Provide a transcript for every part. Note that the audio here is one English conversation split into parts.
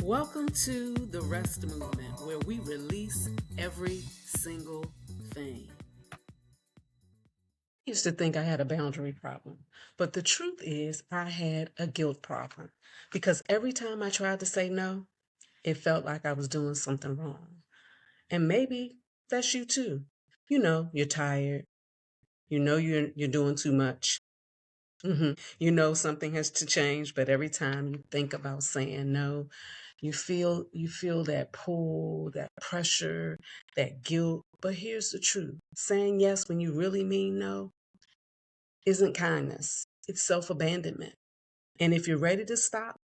Welcome to the Rest Movement, where we release every single thing. I used to think I had a boundary problem, but the truth is I had a guilt problem because every time I tried to say no, it felt like I was doing something wrong. And maybe that's you too. You know, you're tired. You know you're doing too much. You know something has to change, but every time you think about saying no, you feel that pull, that pressure, that guilt. But here's the truth. Saying yes when you really mean no isn't kindness. It's self-abandonment. And if you're ready to stop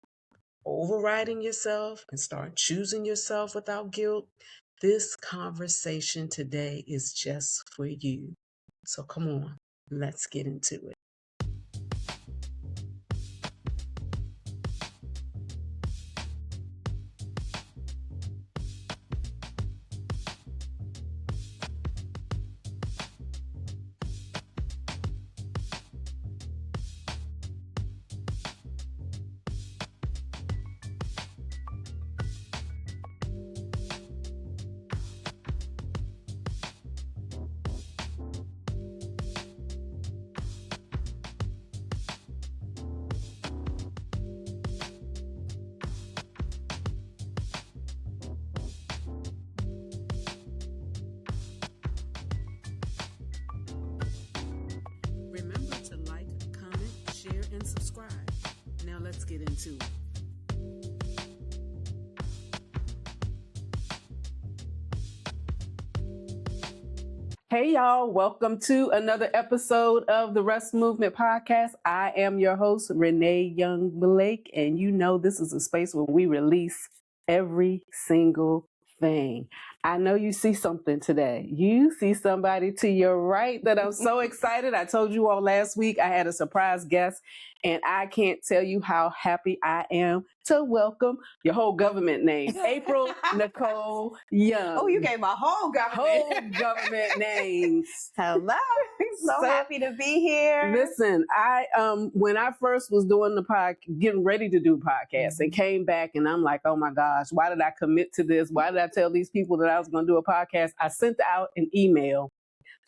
overriding yourself and start choosing yourself without guilt, this conversation today is just for you. So come on, let's get into it. Remember to like, comment, share, and subscribe. Now let's get into it. Hey y'all, welcome to another episode of the Rest Movement Podcast. I am your host, Renee Young Blake, and you know this is a space where we release every single thing. I know you see something today. You see somebody to your right that I'm so excited. I told you all last week I had a surprise guest, and I can't tell you how happy I am to welcome your whole government name, April Nicole Young. Oh, you gave my whole government name. Hello. So happy to be here. Listen, I when I first was doing the getting ready to do podcasts and came back and I'm like, oh my gosh, why did I commit to this? Why did I tell these people that I was going to do a podcast? I sent out an email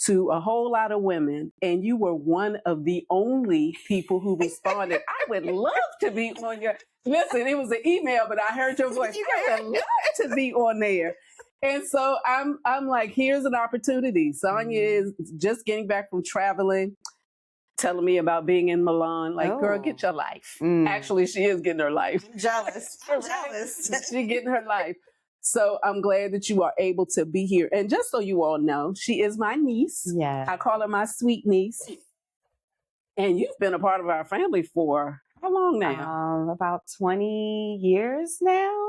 to a whole lot of women, and you were one of the only people who responded. I would love to be on your, listen, it was an email, but I heard your voice. I would love to be on there. And so I'm like, here's an opportunity. Sonia is just getting back from traveling, telling me about being in Milan. Like, girl, get your life. Actually, she is getting her life. I'm jealous. I'm jealous. She's getting her life. So I'm glad that you are able to be here. And just so you all know, she is my niece. Yeah. I call her my sweet niece. And you've been a part of our family for how long now? About 20 years now.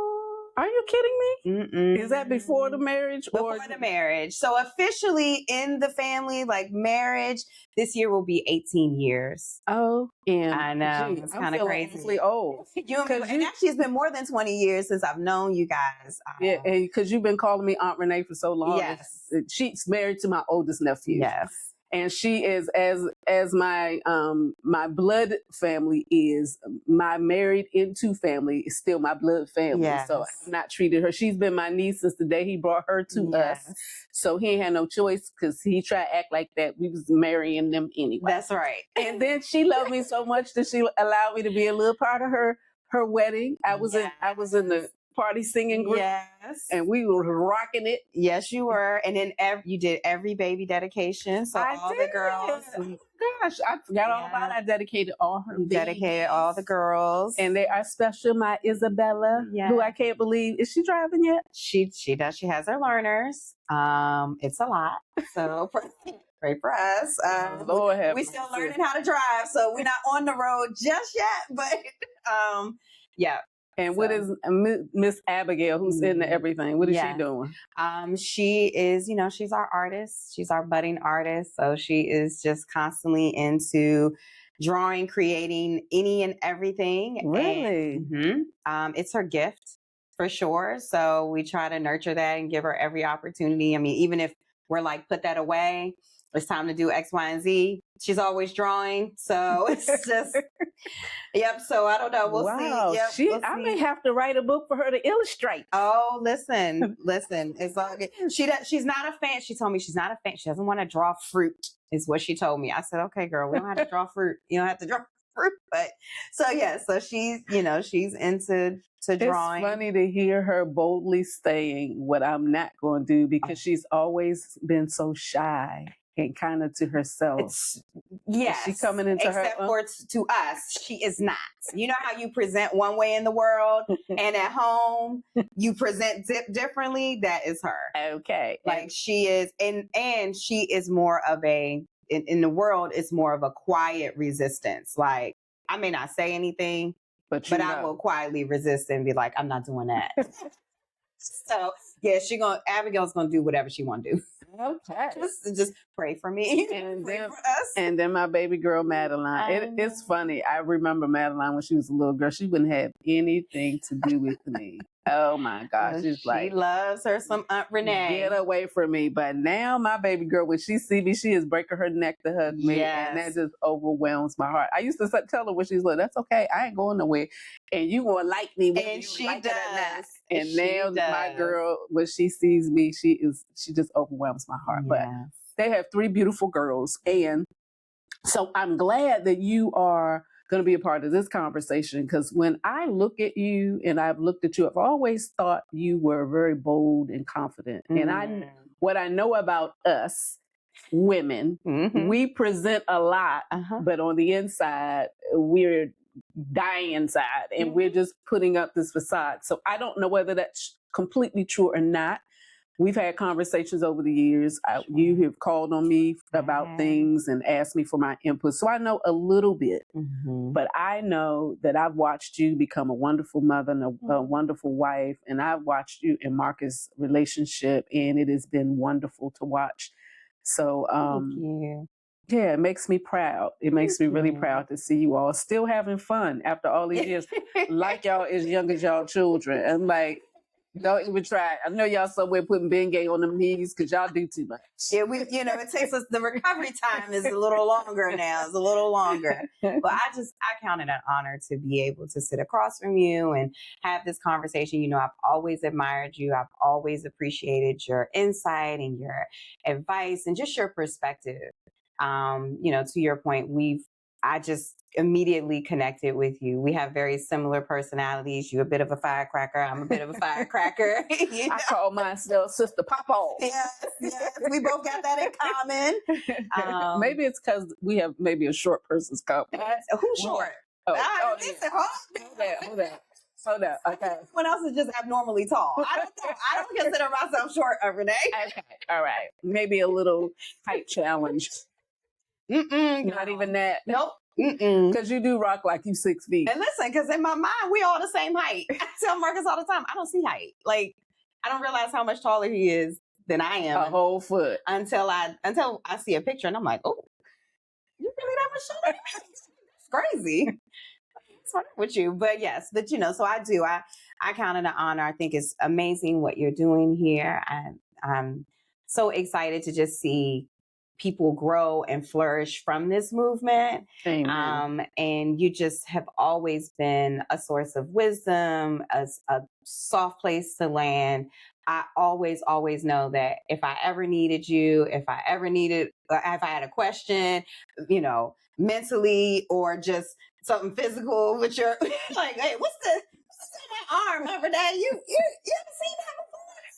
Are you kidding me? Mm-mm. Is that before the marriage? Before the marriage. So officially in the family, like marriage, this year will be 18 years. Oh, and I know. It's kind of crazy. Honestly old. And actually it's been more than 20 years since I've known you guys. Yeah, because you've been calling me Aunt Renee for so long. Yes. She's married to my oldest nephew. Yes. And she is as my my blood family is, my married into family is still my blood family. Yes. So I've not treated her. She's been my niece since the day he brought her to us. So he ain't had no choice because he tried to act like that we was marrying them anyway. That's right. And then she loved me so much that she allowed me to be a little part of her wedding. I was in the party singing group. Yes. And we were rocking it. Yes, you were. And then you did every baby dedication. So all the girls. Oh gosh, I forgot all about it. I dedicated all her babies. Dedicated all the girls. And they are special. My Isabella, who I can't believe. Is she driving yet? She does. She has her learners. It's a lot. So pray for us. Lord have we still learning how to drive. So we're not on the road just yet. But yeah. And what is Miss Abigail, who's into everything? What is she doing? She is, she's our artist. She's our budding artist. So she is just constantly into drawing, creating any and everything. Really? And, it's her gift for sure. So we try to nurture that and give her every opportunity. I mean, even if we're like, put that away, it's time to do X, Y, and Z. She's always drawing. So it's just, Yep. So I don't know. We'll Wow. see. Yep. We'll I see. may have to write a book for her to illustrate. Oh, listen. It's all good. She's not a fan. She told me she's not a fan. She doesn't want to draw fruit, is what she told me. I said, okay, girl, we don't have to draw fruit. You don't have to draw fruit. But so yeah, so she's into drawing. It's funny to hear her boldly saying what I'm not going to do, because she's always been so shy and kind of to herself. Yes. She coming into except for to us, she is not. You know how you present one way in the world and at home you present differently? That is her. Okay. Like she is, and she is more of a, in the world, it's more of a quiet resistance. Like, I may not say anything, but I will quietly resist and be like, I'm not doing that. So yeah, Abigail's gonna do whatever she want to do. Okay. Just pray for me and pray then, for us. And then my baby girl Madeline. It's funny. I remember Madeline when she was a little girl. She wouldn't have anything to do with me. Oh my gosh. She loves her some Aunt Renee. Get away from me. But now my baby girl, when she see me, she is breaking her neck to hug me. Yes. And that just overwhelms my heart. I used to tell her when she's little, that's okay. I ain't going nowhere. And you gonna like me. And she like does. And now my girl, when she sees me, she just overwhelms my heart. Yes. But they have 3 beautiful girls. And so I'm glad that you are going to be a part of this conversation, because when I look at you and I've looked at you, I've always thought you were very bold and confident. And what I know about us women, we present a lot, but on the inside, we're dying inside and we're just putting up this facade. So I don't know whether that's completely true or not. We've had conversations over the years. You have called on me about things and asked me for my input. So I know a little bit, but I know that I've watched you become a wonderful mother and a wonderful wife. And I've watched you and Marcus' relationship, and it has been wonderful to watch. So, thank you. Yeah, it makes me proud. It makes me really proud to see you all still having fun after all these years, like y'all as young as y'all children. I'm like, don't even try. I know y'all somewhere putting Bengay on them knees because y'all do too much. Yeah, it takes us, the recovery time is a little longer now. It's a little longer. But I count it an honor to be able to sit across from you and have this conversation. I've always admired you. I've always appreciated your insight and your advice and just your perspective. To your point, I just immediately connected with you. We have very similar personalities. You're a bit of a firecracker. I'm a bit of a firecracker. I call myself Sister Papa. Yes. We both got that in common. Maybe it's because we have maybe a short person's company. Who's short? Hold on. Okay. Everyone else is just abnormally tall. I don't consider myself short, Renee. Okay. All right. Maybe a little height challenge. Not even that. Nope. Because you do rock like you 6 feet. And listen, because in my mind, we all the same height. I tell Marcus all the time, I don't see height. Like, I don't realize how much taller he is than I am. A whole foot. Until I see a picture and I'm like, oh, you really that much taller than me? It's crazy. What's wrong with you? But yes, so I do. I count it an honor. I think it's amazing what you're doing here. I'm so excited to just see people grow and flourish from this movement. Amen. And you just have always been a source of wisdom, a soft place to land. I always know that if I ever needed you, if I had a question, mentally or just something physical with your, like, hey, what's in my arm every day? You haven't seen that before?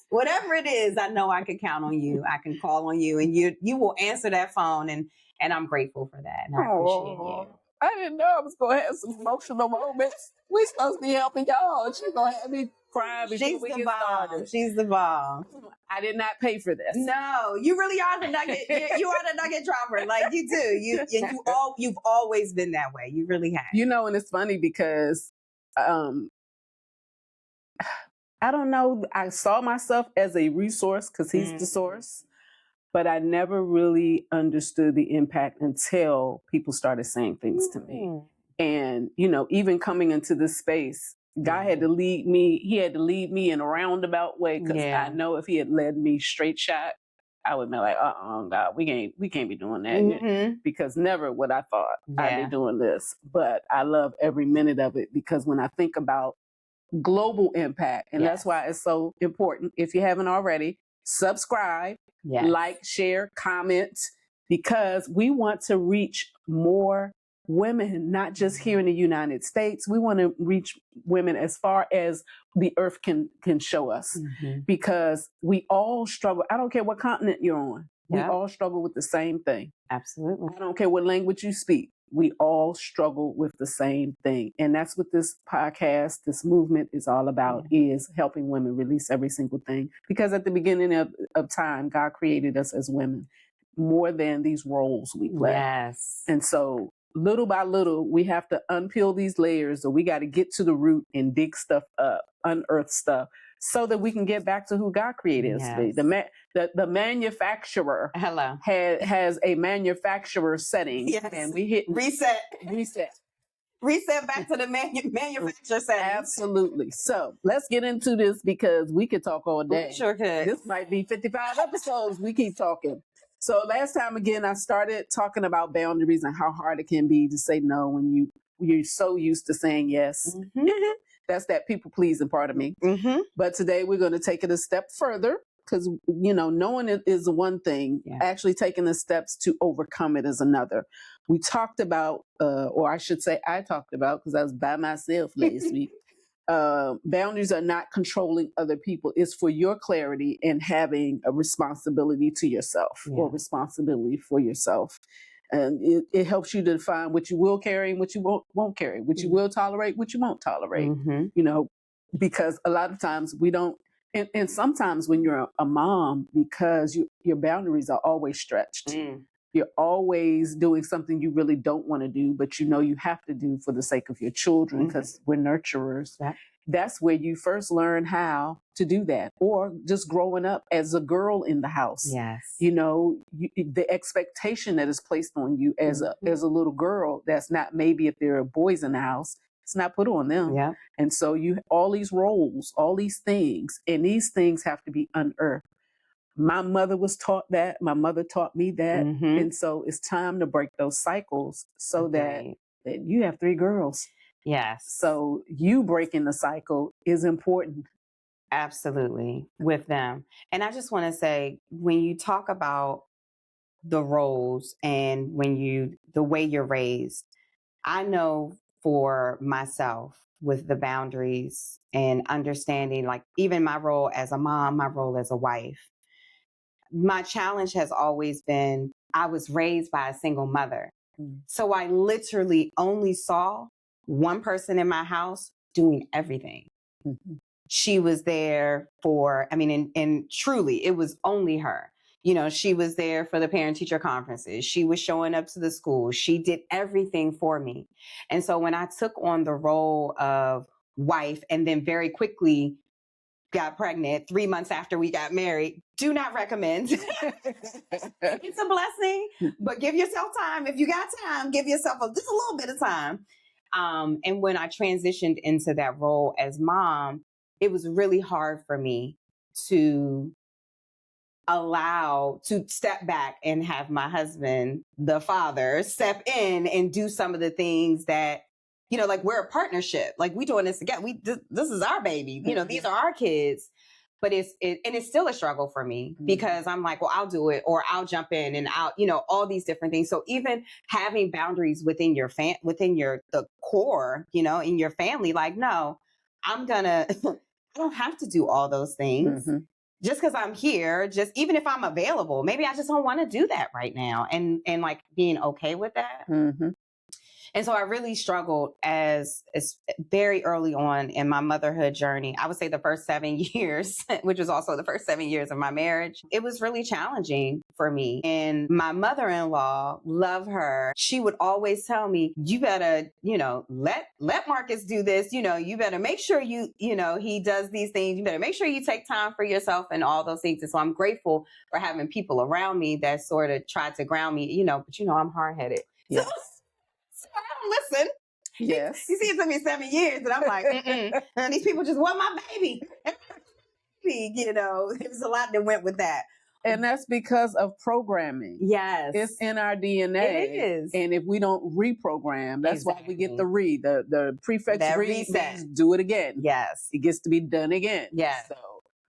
Whatever it is, I know I can count on you. I can call on you, and you will answer that phone, and I'm grateful for that. And I appreciate you. I didn't know I was going to have some emotional moments. We're supposed to be helping y'all. She's going to have me cry before we get started. She's the bomb. I did not pay for this. No, you really are the nugget. You are the nugget dropper. Like, you do. You've always been that way. You really have. And it's funny because I don't know. I saw myself as a resource because he's the source, but I never really understood the impact until people started saying things to me. And, even coming into this space, God had to lead me. He had to lead me in a roundabout way because I know if he had led me straight shot, I would be like, God, we can't be doing that, because never would I thought I'd be doing this. But I love every minute of it, because when I think about global impact, and that's why it's so important. If you haven't already, subscribe, like, share, comment, because we want to reach more women, not just here in the United States. We want to reach women as far as the earth can show us, because we all struggle. I don't care what continent you're on. We all struggle with the same thing. Absolutely. I don't care what language you speak. We all struggle with the same thing. And that's what this podcast, this movement is all about, is helping women release every single thing. Because at the beginning of time, God created us as women more than these roles we play. Yes. And so little by little, we have to unpeel these layers, or we got to get to the root and dig stuff up, unearth stuff, so that we can get back to who God created us to be. The manufacturer has a manufacturer setting, and we hit reset back to the manufacturer setting. Absolutely. So let's get into this, because we could talk all day. We sure could. This might be 55 episodes. We keep talking. So last time, again, I started talking about boundaries and how hard it can be to say no when you're so used to saying yes. That's that people pleasing part of me. But today we're going to take it a step further, because, knowing it is one thing. Actually taking the steps to overcome it is another. We talked about, or I should say I talked about, because I was by myself last week. Boundaries are not controlling other people. It's for your clarity and having a responsibility to yourself, or responsibility for yourself. And it helps you to define what you will carry and what you won't carry, what you will tolerate, what you won't tolerate, because a lot of times we don't. And sometimes when you're a mom, because your boundaries are always stretched. You're always doing something you really don't want to do, but you have to do for the sake of your children, because we're nurturers. That's where you first learn how to do that. Or just growing up as a girl in the house. The expectation that is placed on you as a little girl, that's not, maybe if there are boys in the house, it's not put on them. And so all these roles, all these things, and these things have to be unearthed. My mother was taught that. My mother taught me that. And so it's time to break those cycles, so that you have 3 girls. So you breaking the cycle is important. Absolutely. With them. And I just want to say, when you talk about the roles and the way you're raised, I know for myself, with the boundaries and understanding, like even my role as a mom, my role as a wife, my challenge has always been, I was raised by a single mother. So I literally only saw one person in my house doing everything. She was there for, and truly, it was only her. She was there for the parent-teacher conferences. She was showing up to the school. She did everything for me. And so when I took on the role of wife, and then very quickly got pregnant 3 months after we got married, do not recommend. It's a blessing, but give yourself time. If you got time, give yourself just a little bit of time. And when I transitioned into that role as mom, it was really hard for me to step back and have my husband, the father, step in and do some of the things that, like, we're a partnership, like we doing this together. This is our baby, these are our kids, but it's still a struggle for me, because I'm like, well, I'll do it, or I'll jump in, and I'll, all these different things. So even having boundaries within the core, in your family, like, no, I don't have to do all those things. Just because I'm here, even if I'm available, maybe I just don't want to do that right now. And like being okay with that. And so I really struggled as very early on in my motherhood journey. I would say the first 7 years, which was also the first 7 years of my marriage. It was really challenging for me. And my mother-in-law, love her, she would always tell me, you better, let Marcus do this. You better make sure he does these things. You better make sure you take time for yourself and all those things. And so I'm grateful for having people around me that sort of tried to ground me, but I'm hard-headed. Yes. So I don't listen. Yes. You see, it took me 7 years, and I'm like, and these people just want my baby. There was a lot that went with that. And that's because of programming. Yes. It's in our DNA. It is. And if we don't reprogram, that's why we get the the prefix that read reset. means do it again. Yes. It gets to be done again. Yes. So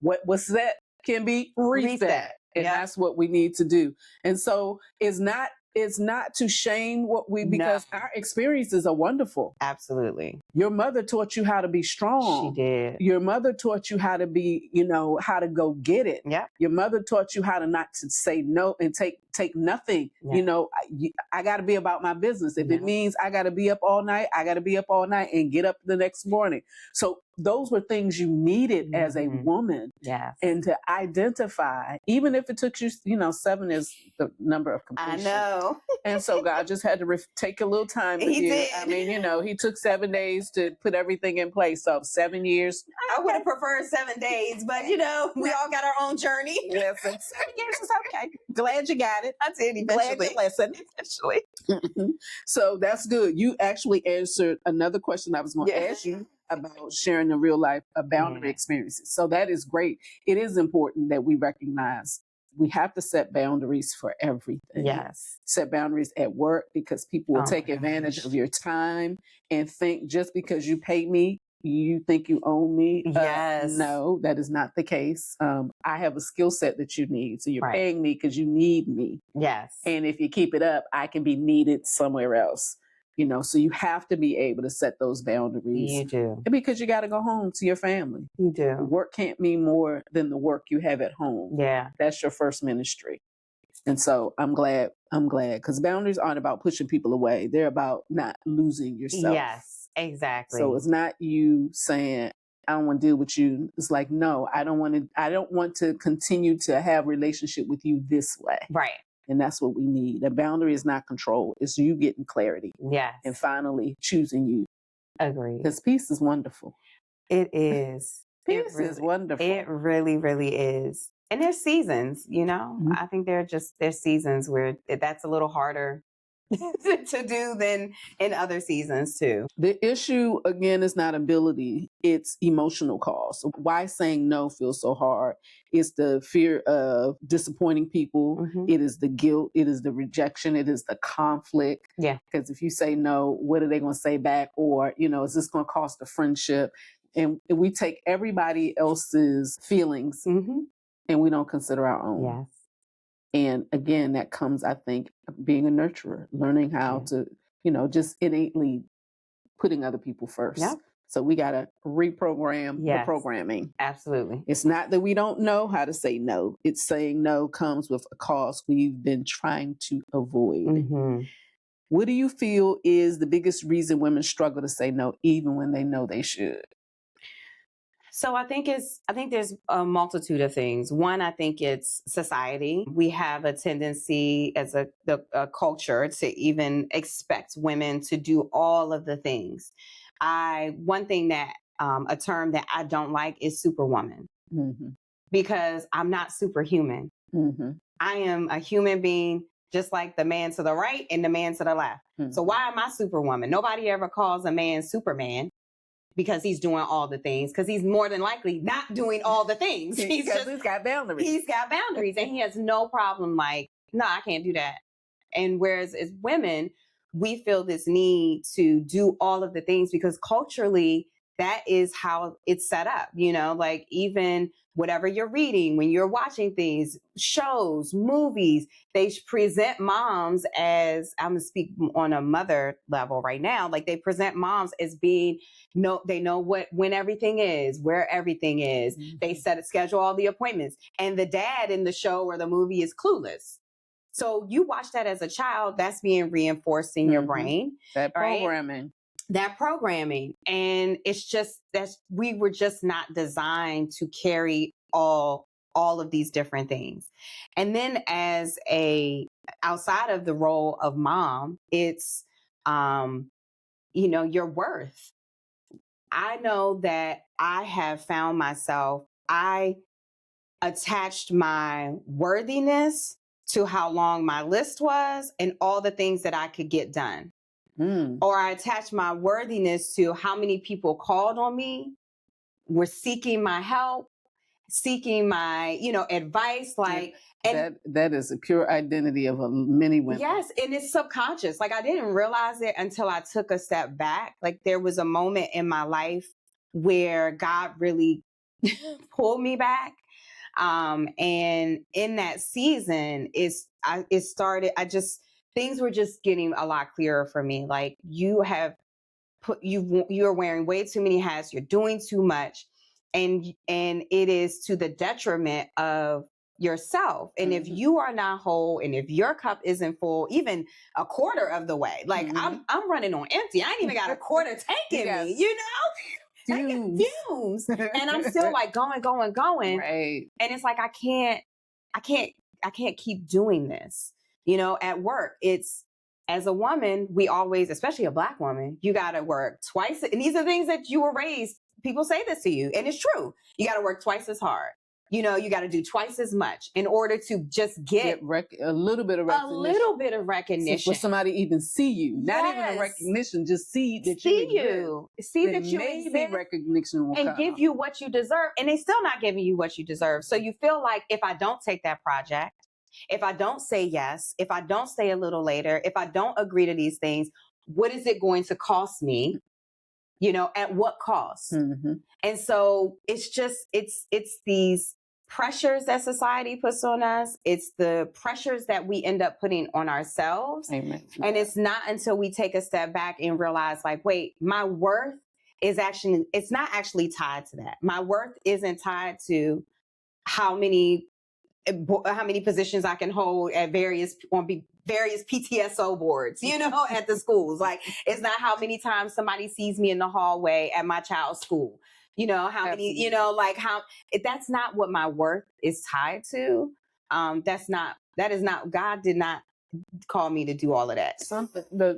what's set can be reset. And that's what we need to do. And so it's not to shame what because our experiences are wonderful. Absolutely. Your mother taught you how to be strong. She did. Your mother taught you how to be, how to go get it. Yep. Your mother taught you how to not to say no and take nothing. Yep. I got to be about my business. If it means I got to be up all night, I got to be up all night and get up the next morning. So those were things you needed as a woman. Yes. And to identify, even if it took you, 7 is the number of completion. I know. And so God just had to take a little time with you. Did. I mean, he took 7 days to put everything in place. So 7 years. I would have preferred 7 days, but we all got our own journey. Listen, 7 years is okay. Glad you got it. I did eventually. Glad you listened. Eventually. So that's good. You actually answered another question I was going to ask you about sharing the real life boundary experiences. So that is great. It is important that we recognize we have to set boundaries for everything. Yes. Set boundaries at work because people will take advantage of your time and think just because you pay me, you think you own me. Yes. No, that is not the case. I have a skill set that you need. So you're paying me because you need me. Yes. And if you keep it up, I can be needed somewhere else. So you have to be able to set those boundaries. You do. Because you got to go home to your family. You do. Work can't mean more than the work you have at home. Yeah. That's your first ministry. And so I'm glad because boundaries aren't about pushing people away. They're about not losing yourself. Yes, exactly. So it's not you saying, I don't want to deal with you. It's like, no, I don't want to continue to have relationship with you this way. Right. And that's what we need. A boundary is not control. It's you getting clarity. Yes. And finally choosing you. Agree. Because peace is wonderful. It is. Peace is wonderful. It really, really is. And there's seasons, I think there's seasons where that's a little harder to do than in other seasons too. The issue again is not ability, it's emotional cost. Why saying no feels so hard? It's the fear of disappointing people. It is the guilt. It is the rejection. It is the conflict. Yeah. Because if you say no, what are they going to say back? Or, is this going to cost a friendship? And we take everybody else's feelings and we don't consider our own. Yes. And again, that comes, I think, being a nurturer, learning how to, just innately putting other people first. Yeah. So we got to reprogram the programming. Absolutely. It's not that we don't know how to say no. It's saying no comes with a cost we've been trying to avoid. What do you feel is the biggest reason women struggle to say no, even when they know they should? So I think there's a multitude of things. One, I think it's society. We have a tendency as a culture to even expect women to do all of the things. One thing that a term that I don't like is superwoman, because I'm not superhuman. I am a human being, just like the man to the right and the man to the left. So why am I superwoman? Nobody ever calls a man Superman. Because he's doing all the things, because he's more than likely not doing all the things. He's got boundaries. He's got boundaries and he has no problem like, no, I can't do that. And whereas as women, we feel this need to do all of the things because culturally, that is how it's set up, like even whatever you're reading, when you're watching things, shows, movies, they present moms as, I'm going to speak on a mother level right now, like they present moms as being, they know when everything is, where everything is. They schedule all the appointments. And the dad in the show or the movie is clueless. So you watch that as a child, that's being reinforced in your brain. That programming. Right? That programming. And it's just that we were just not designed to carry all of these different things. And then outside of the role of mom, it's, your worth. I know that I have found myself, I attached my worthiness to how long my list was and all the things that I could get done. Or I attached my worthiness to how many people called on me, were seeking my help, seeking my, advice, like, and that is a pure identity of many women. Yes, and it's subconscious. Like, I didn't realize it until I took a step back. Like, there was a moment in my life where God really pulled me back. And in that season, things were just getting a lot clearer for me. Like, you're wearing way too many hats. You're doing too much, and it is to the detriment of yourself. And if you are not whole, and if your cup isn't full, even a quarter of the way, like I'm running on empty. I ain't even got a quarter tank in me, fumes. And I'm still like going. Right. And it's like, I can't keep doing this. At work, as a woman, we always, especially a Black woman, you got to work twice. And these are things that you were raised. People say this to you, and it's true. You got to work twice as hard. You got to do twice as much in order to just get a little bit of recognition. For somebody even see you. Not even a recognition, just see that you exist. See that you maybe exist. Recognition will and come. Give you what you deserve. And they still not giving you what you deserve. So you feel like, if I don't take that project, if I don't say yes, if I don't stay a little later, if I don't agree to these things, what is it going to cost me? At what cost? And so it's these pressures that society puts on us. It's the pressures that we end up putting on ourselves. Amen. And it's not until we take a step back and realize, like, wait, my worth it's not actually tied to that. My worth isn't tied to how many positions I can hold at various PTSO boards, at the schools. Like, it's not how many times somebody sees me in the hallway at my child's school. How many, that's not what my worth is tied to. God did not call me to do all of that.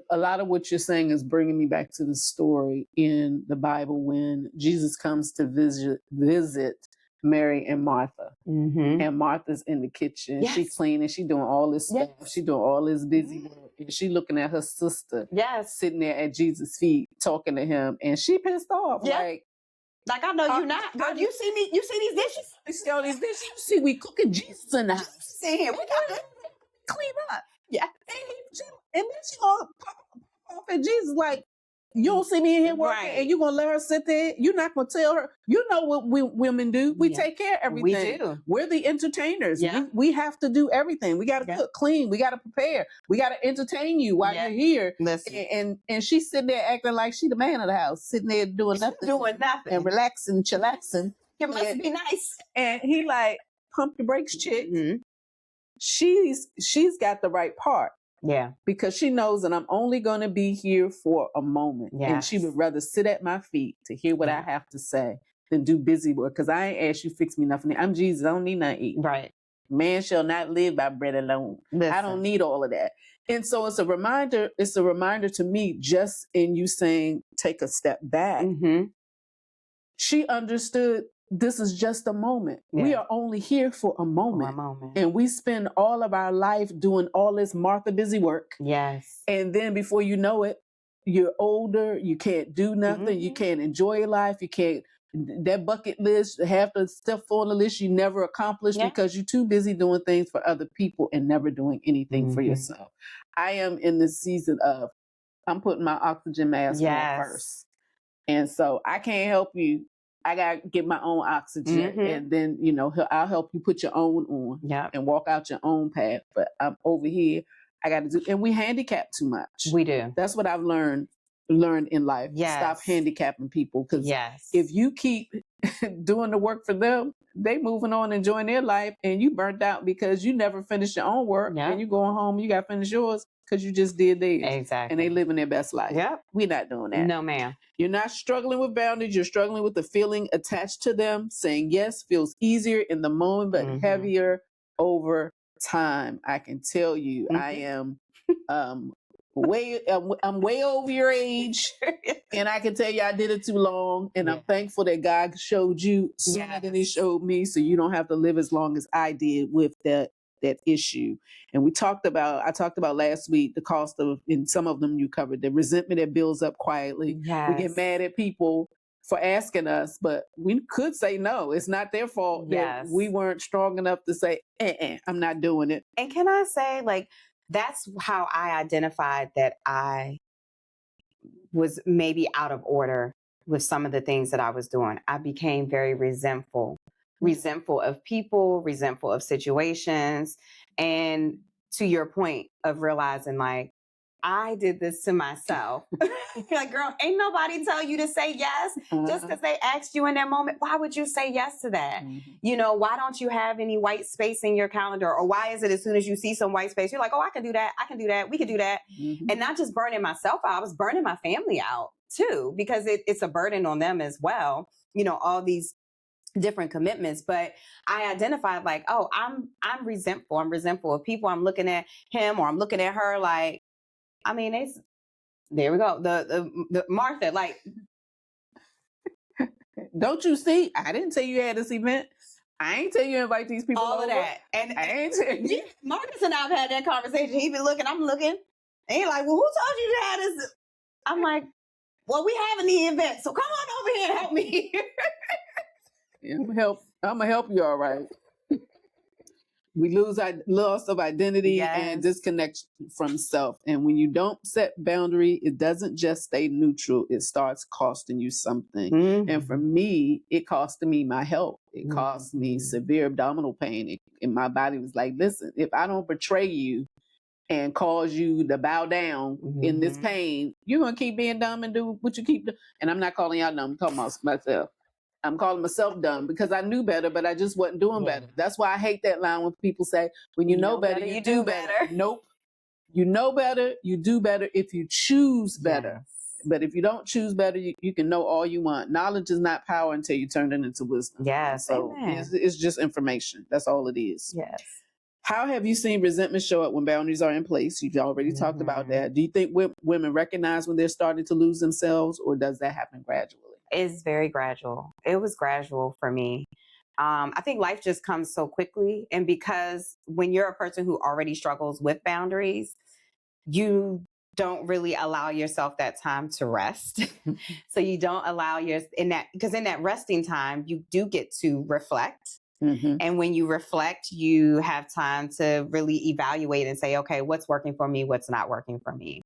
A lot of what you're saying is bringing me back to the story in the Bible when Jesus comes to visit Mary and Martha. And Martha's in the kitchen. Yes. She's cleaning. She doing all this stuff. She doing all this busy work. And she looking at her sister. Sitting there at Jesus' feet talking to him. And she pissed off. Like, I know you not. Girl, you see me? You see these dishes? You see all these dishes? You see we cooking Jesus in the house. See him. We got to clean up. Yeah. And then she gonna pop off at Jesus like, you don't see me in here working, and you gonna let her sit there? You're not gonna tell her? You know what women do? We take care of everything. We do. We're the entertainers. Yeah. We have to do everything. We got to cook, clean. We got to prepare. We got to entertain you while you're here. Listen. And she's sitting there acting like she the man of the house, sitting there doing nothing. And relaxing, chillaxing. It must be nice. And he like, pump the brakes, chick. She's got the right part. Yeah. Because she knows that I'm only going to be here for a moment. Yes. And she would rather sit at my feet to hear what I have to say than do busy work. Because I ain't asked you fix me nothing. I'm Jesus. I don't need nothing to eat. Right. Man shall not live by bread alone. Listen. I don't need all of that. And so it's a reminder to me, just in you saying, take a step back. She understood this is just a moment. Yeah. We are only here for a moment. And we spend all of our life doing all this Martha busy work. Yes. And then before you know it, you're older, you can't do nothing, you can't enjoy your life, you can't, that bucket list, half the stuff on the list you never accomplished because you're too busy doing things for other people and never doing anything for yourself. I am in this season of, I'm putting my oxygen mask on first. And so I can't help you. I got to get my own oxygen and then, I'll help you put your own on and walk out your own path. But I'm over here. I got to do, and we handicap too much. We do. That's what I've learned in life. Stop handicapping people. Because if you keep doing the work for them, they moving on, enjoying their life, and you burnt out because you never finished your own work. And you going home, you got to finish yours because you just did theirs. Exactly. And they living their best life. We're not doing that. No, ma'am. You're not struggling with boundaries. You're struggling with the feeling attached to them. Saying yes feels easier in the moment, but heavier over time. I can tell you, I am I'm way over your age, and I can tell you I did it too long. And I'm thankful that God showed you sooner than He showed me, so you don't have to live as long as I did with that issue. And I talked about last week the cost of, in some of them you covered, the resentment that builds up quietly. We get mad at people for asking us, but we could say no. It's not their fault that we weren't strong enough to say, I'm not doing it. And can I say, like, that's how I identified that I was maybe out of order with some of the things that I was doing. I became very resentful of people, resentful of situations. And to your point of realizing, like, I did this to myself. Like, girl, ain't nobody tell you to say yes just because they asked you in that moment. Why would you say yes to that? You know, why don't you have any white space in your calendar? Or why is it as soon as you see some white space, you're like, oh, I can do that. I can do that. We can do that. And not just burning myself out, I was burning my family out too, because it's a burden on them as well. You know, all these different commitments, but I identified like, oh, I'm resentful. I'm resentful of people. I'm looking at him or I'm looking at her like, I mean, there we go. The Martha, like, don't you see? I didn't tell you had this event. I ain't tell you to invite these people all over. of that. And I ain't tell you. Marcus and I've had that conversation. He been looking, I'm looking. And he's like, well, who told you to have this? I'm like, well, we having the event, so come on over here and help me. Yeah, I'm gonna help you, all right. We lose our loss of identity and disconnect from self. And when you don't set boundary, it doesn't just stay neutral. It starts costing you something. And for me, it costed me my health. It cost me severe abdominal pain. And my body was like, listen, if I don't betray you and cause you to bow down in this pain, you're going to keep being dumb and do what you keep doing. And I'm not calling y'all dumb. I'm talking about myself. I'm calling myself dumb because I knew better, but I just wasn't doing better. That's why I hate that line when people say, when you know better, you do better. Nope. You know better, you do better if you choose better. But if you don't choose better, you can know all you want. Knowledge is not power until you turn it into wisdom. So it's just information. That's all it is. How have you seen resentment show up when boundaries are in place? You've already talked about that. Do you think women recognize when they're starting to lose themselves, or does that happen gradually? It's very gradual. It was gradual for me. I think life just comes so quickly. And because when you're a person who already struggles with boundaries, you don't really allow yourself that time to rest. So you don't allow because in that resting time, you do get to reflect. And when you reflect, you have time to really evaluate and say, okay, what's working for me? What's not working for me?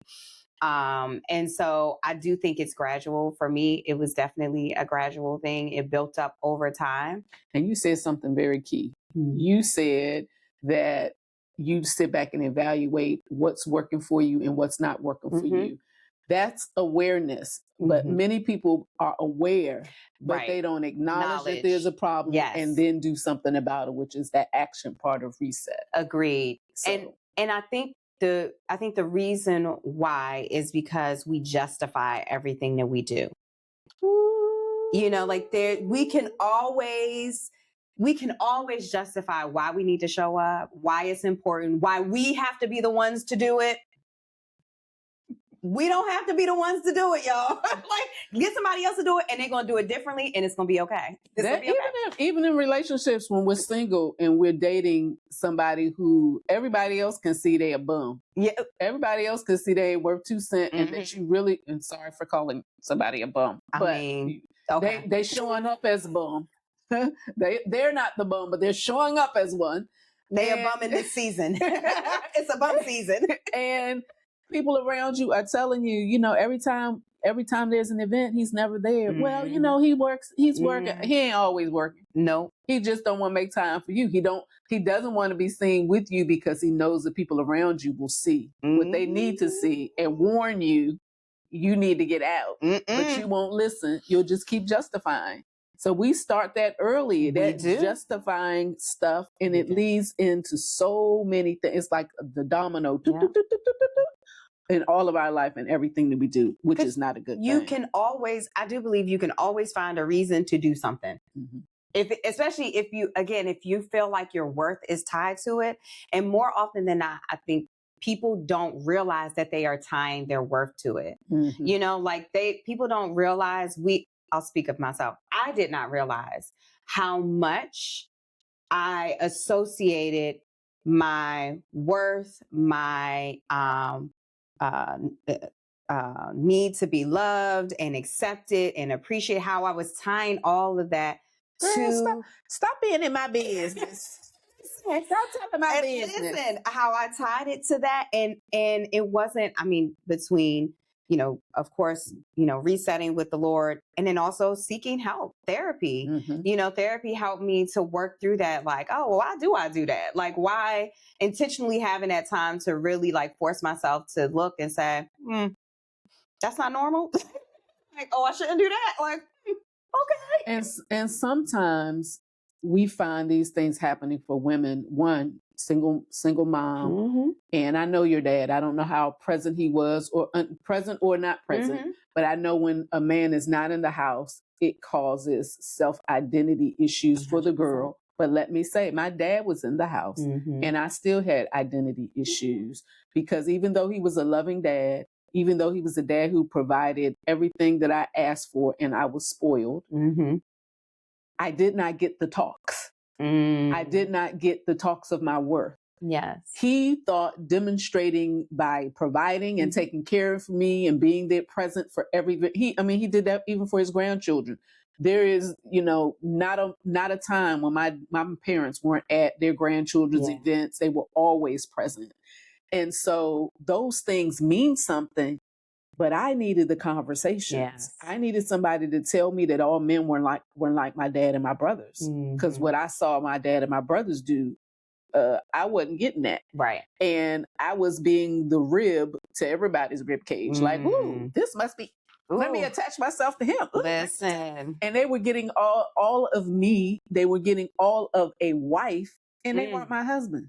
And so I do think it's gradual. For me, it was definitely a gradual thing. It built up over time. And you said something very key. You said that you sit back and evaluate what's working for you and what's not working for you. That's awareness. But many people are aware, but they don't acknowledge that there's a problem and then do something about it, which is that action part of reset. Agreed. So, and I think the reason why is because we justify everything that we do. You know, like we can always justify why we need to show up, why it's important, why we have to be the ones to do it. We don't have to be the ones to do it, y'all. Like, get somebody else to do it and they're going to do it differently and it's going to be okay. Even in relationships, when we're single and we're dating somebody who everybody else can see they a bum. Yeah. Everybody else can see they ain't worth 2 cents and that you really, and sorry for calling somebody a bum, they showing up as a bum. They're not the bum, but they're showing up as one. They a bum in this season. It's a bum season. And people around you are telling you, you know, every time there's an event, he's never there. Well, you know, he's working. He ain't always working. No. He just don't want to make time for you. He doesn't want to be seen with you because he knows the people around you will see what they need to see and warn you, you need to get out. But you won't listen. You'll just keep justifying. So we start that early, that justifying stuff, and it leads into so many things. It's like the domino. In all of our life and everything that we do, which is not a good thing. I do believe you can always find a reason to do something. Especially if you feel like your worth is tied to it. And more often than not, I think people don't realize that they are tying their worth to it. You know, like people don't realize I'll speak of myself. I did not realize how much I associated my worth, my need to be loved and accepted and appreciated, how I was tying all of that to... Stop being in my business. Stop telling my business. Listen, how I tied it to that. And it wasn't, I mean, between, of course, resetting with the Lord and then also seeking help, therapy. Therapy helped me to work through that. Like, oh, well, why do I do that? Like, why intentionally having that time to really like force myself to look and say, that's not normal. Like, oh, I shouldn't do that. Like, okay. And sometimes we find these things happening for women. One, single mom. And I know your dad. I don't know how present he was, or present or not present. But I know when a man is not in the house, it causes self-identity issues 100%. For the girl. But let me say, my dad was in the house and I still had identity issues, because even though he was a loving dad, even though he was a dad who provided everything that I asked for and I was spoiled, I did not get the talks. I did not get the talks of my worth. Yes. He thought demonstrating by providing and taking care of me and being there present for everything. He did that even for his grandchildren. There is, not a time when my parents weren't at their grandchildren's events. They were always present. And so those things mean something, but I needed the conversations. Yes. I needed somebody to tell me that all men weren't like my dad and my brothers. Because what I saw my dad and my brothers do, I wasn't getting that. Right. And I was being the rib to everybody's rib cage. Like, ooh, this must be, let me attach myself to him. Ooh. Listen. And they were getting all of me. They were getting all of a wife, and they weren't my husband.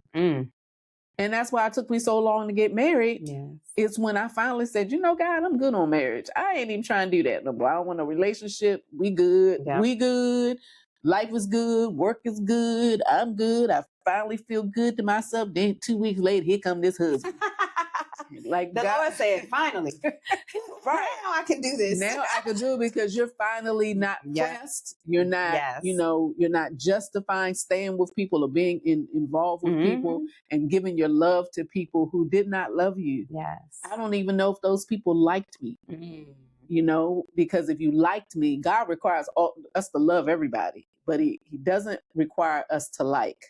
And that's why it took me so long to get married. Yes. It's when I finally said, God, I'm good on marriage. I ain't even trying to do that no more. I don't want a relationship. We good. Yeah. We good. Life is good. Work is good. I'm good. I finally feel good to myself. Then 2 weeks later, here come this husband. Like the Lord said, finally. Right. Now I can do this. Now I can do it, because you're finally not pressed. You're not, you're not justifying staying with people or being involved with people and giving your love to people who did not love you. Yes. I don't even know if those people liked me. Because if you liked me, God requires us to love everybody, but he doesn't require us to like.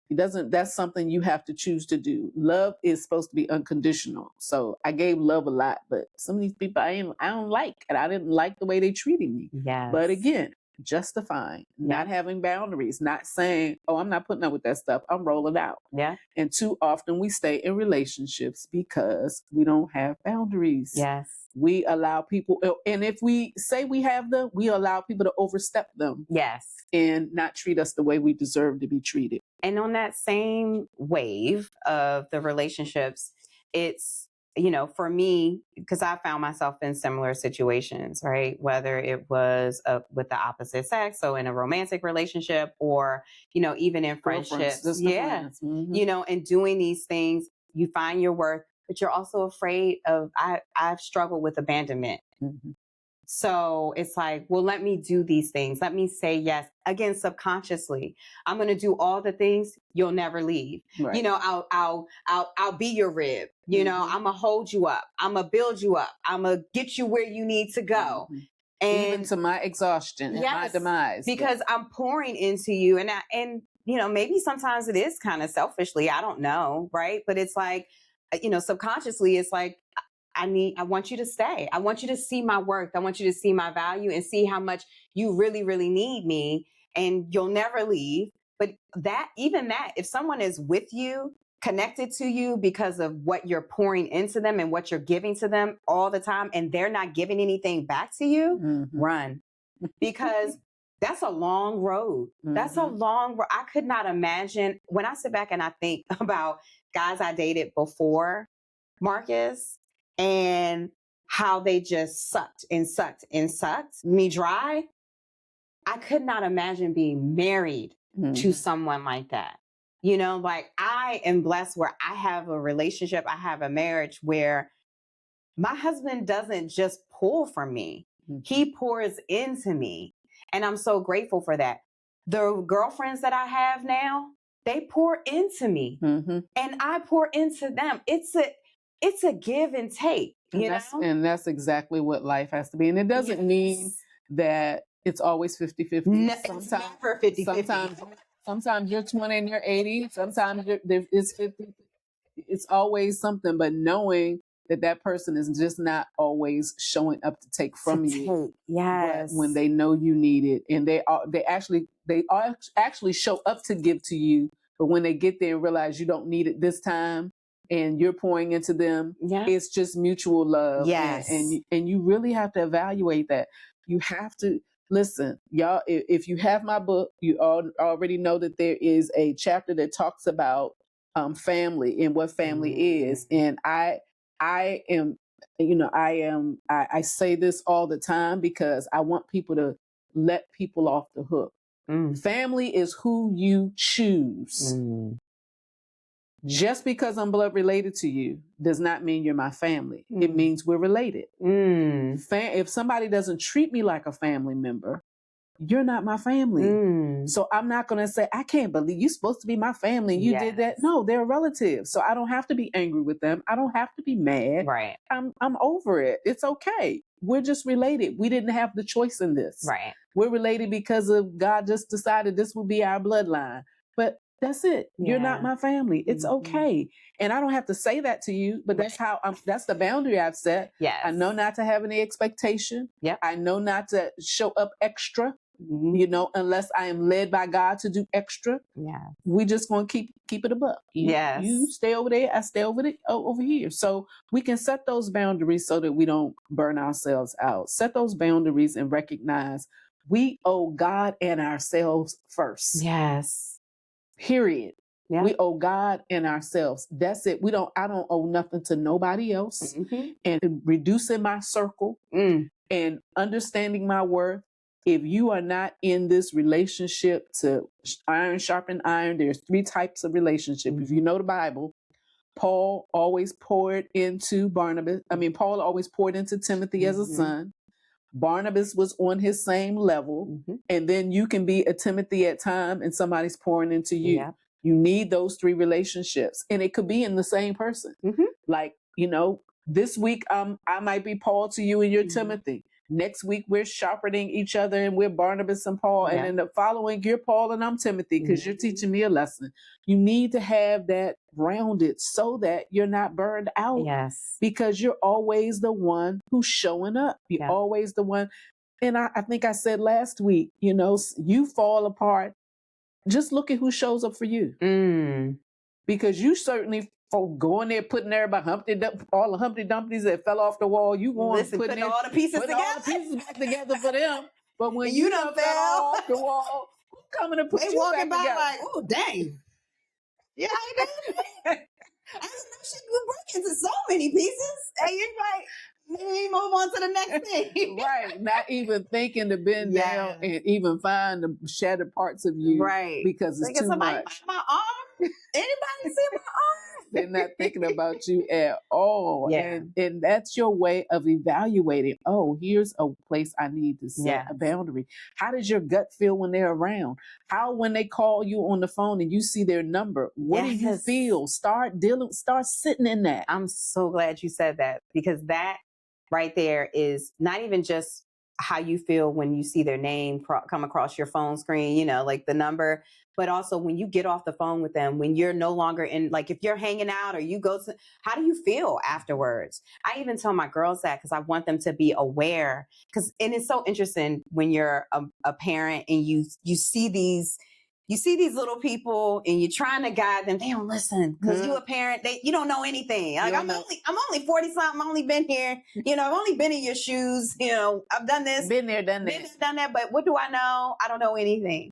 He doesn't. That's something you have to choose to do. Love is supposed to be unconditional. So I gave love a lot, but some of these people I don't like, and I didn't like the way they treated me. Yes. But again, justifying, not having boundaries, not saying, oh, I'm not putting up with that stuff. I'm rolling out. Yeah. And too often we stay in relationships because we don't have boundaries. Yes. We allow people, and if we say we have them, we allow people to overstep them. Yes. And not treat us the way we deserve to be treated. And on that same wave of the relationships, it's, for me, because I found myself in similar situations, right? Whether it was with the opposite sex, so in a romantic relationship, or, even in friendships. Yeah. And doing these things, you find your worth, but you're also afraid of, I've struggled with abandonment. So it's like, well, let me do these things. Let me say yes. Again, subconsciously, I'm going to do all the things you'll never leave. Right. I'll be your rib. I'm going to hold you up. I'm going to build you up. I'm going to get you where you need to go. And even to my exhaustion and my demise. Because I'm pouring into you. And maybe sometimes it is kind of selfishly. I don't know. Right. But it's like, subconsciously, it's like, I want you to stay. I want you to see my worth. I want you to see my value and see how much you really, really need me, and you'll never leave. But if someone is with you, connected to you because of what you're pouring into them and what you're giving to them all the time, and they're not giving anything back to you, run. Because that's a long road. That's a long road. I could not imagine, when I sit back and I think about guys I dated before Marcus, and how they just sucked me dry. I could not imagine being married to someone like that. Like, I am blessed where I have a relationship, I have a marriage where my husband doesn't just pull from me. He pours into me. And I'm so grateful for that. The girlfriends that I have now, they pour into me and I pour into them. It's a give and take. And that's exactly what life has to be. And it doesn't mean that it's always 50-50. No, it's never 50-50. Sometimes you're 20 and you're 80. Sometimes it's 50. It's always something, but knowing that person is just not always showing up to take from you. Yes. When they know you need it, and they actually show up to give to you, but when they get there and realize you don't need it this time, and you're pouring into them, it's just mutual love. Yes. And you really have to evaluate that. You have to listen, y'all. If you have my book, you already know that there is a chapter that talks about family and what family is. And I am, I say this all the time because I want people to let people off the hook. Family is who you choose. Just because I'm blood related to you does not mean you're my family. It means we're related. If somebody doesn't treat me like a family member, you're not my family. So I'm not going to say, I can't believe you're supposed to be my family. You did that. No, they're relatives. So I don't have to be angry with them. I don't have to be mad. Right. I'm over it. It's okay. We're just related. We didn't have the choice in this. Right. We're related because of God just decided this will be our bloodline. But that's it. You're not my family. It's okay. And I don't have to say that to you, but that's how that's the boundary I've set. Yes. I know not to have any expectation. Yep. I know not to show up extra. Unless I am led by God to do extra. Yeah. We just going to keep it a buck. You stay over there, I stay over here. So we can set those boundaries so that we don't burn ourselves out. Set those boundaries and recognize we owe God and ourselves first. Yes. Period. Yeah. We owe God and ourselves. That's it. I don't owe nothing to nobody else. And reducing my circle and understanding my worth. If you are not in this relationship to iron sharpen iron, there's 3 types of relationship. If you know the Bible, Paul always poured into Paul always poured into Timothy as a son. Barnabas was on his same level. And then you can be a Timothy at time and somebody's pouring into you. Yeah. You need those 3 relationships. And it could be in the same person. Like, this week I might be Paul to you and you're Timothy. Next week, we're sharpening each other and we're Barnabas and Paul. And then the following, you're Paul and I'm Timothy because you're teaching me a lesson. You need to have that rounded so that you're not burned out. Yes. Because you're always the one who's showing up. You're always the one. And I think I said last week, you fall apart. Just look at who shows up for you. Because you certainly going there, putting everybody all the Humpty Dumptys that fell off the wall. You going putting all the pieces together. All the pieces back together for them. But when you done fell off the wall, who's coming to put they you walking back by together? like, oh dang. Yeah, I did. I didn't know she could break into so many pieces. And you're like, maybe move on to the next thing. Right. Not even thinking to bend down and even find the shattered parts of you. Right. Because it's too much. My arm? Anybody see my arm? They're not thinking about you at all. Yeah. And that's your way of evaluating. Oh, here's a place I need to set a boundary. How does your gut feel when they're around? How, when they call you on the phone and you see their number, what do you feel? Start sitting in that. I'm so glad you said that, because that right there is not even just how you feel when you see their name come across your phone screen, like the number, but also when you get off the phone with them, when you're no longer in, like if you're hanging out or you go to, how do you feel afterwards? I even tell my girls that because I want them to be aware, and it's so interesting when you're a parent and you see these little people and you're trying to guide them. They don't listen because you're a parent. You don't know anything. Like I'm only 40 something. I've only been here. I've only been in your shoes. I've done this. Been there, done that. But what do I know? I don't know anything.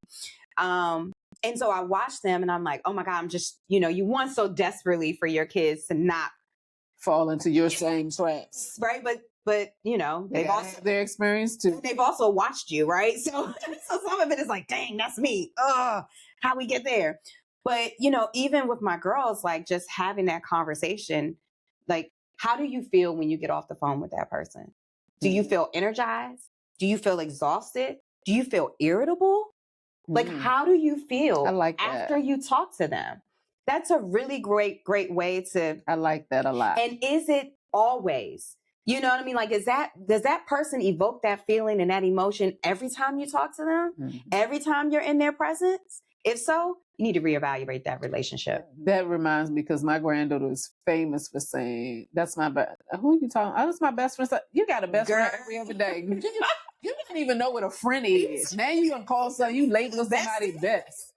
And so I watch them and I'm like, oh my God, I'm just, you want so desperately for your kids to not fall into your same traps. Right. But they've also their experience too. They've also watched you, right? So some of it is like, dang, that's me. How we get there. But even with my girls, like just having that conversation, like, how do you feel when you get off the phone with that person? Do you feel energized? Do you feel exhausted? Do you feel irritable? Like, how do you feel after you talk to them? That's a really great way to. I like that a lot. And is it always? You know what I mean? Like, does that person evoke that feeling and that emotion every time you talk to them? Mm-hmm. Every time you're in their presence? If so, you need to reevaluate that relationship. That reminds me, because my granddaughter is famous for saying, "That's my best." Who are you talking? Oh, that's my best friend. You got a best friend every other day. You don't even know what a friend is. Now you gonna call something, you label somebody best.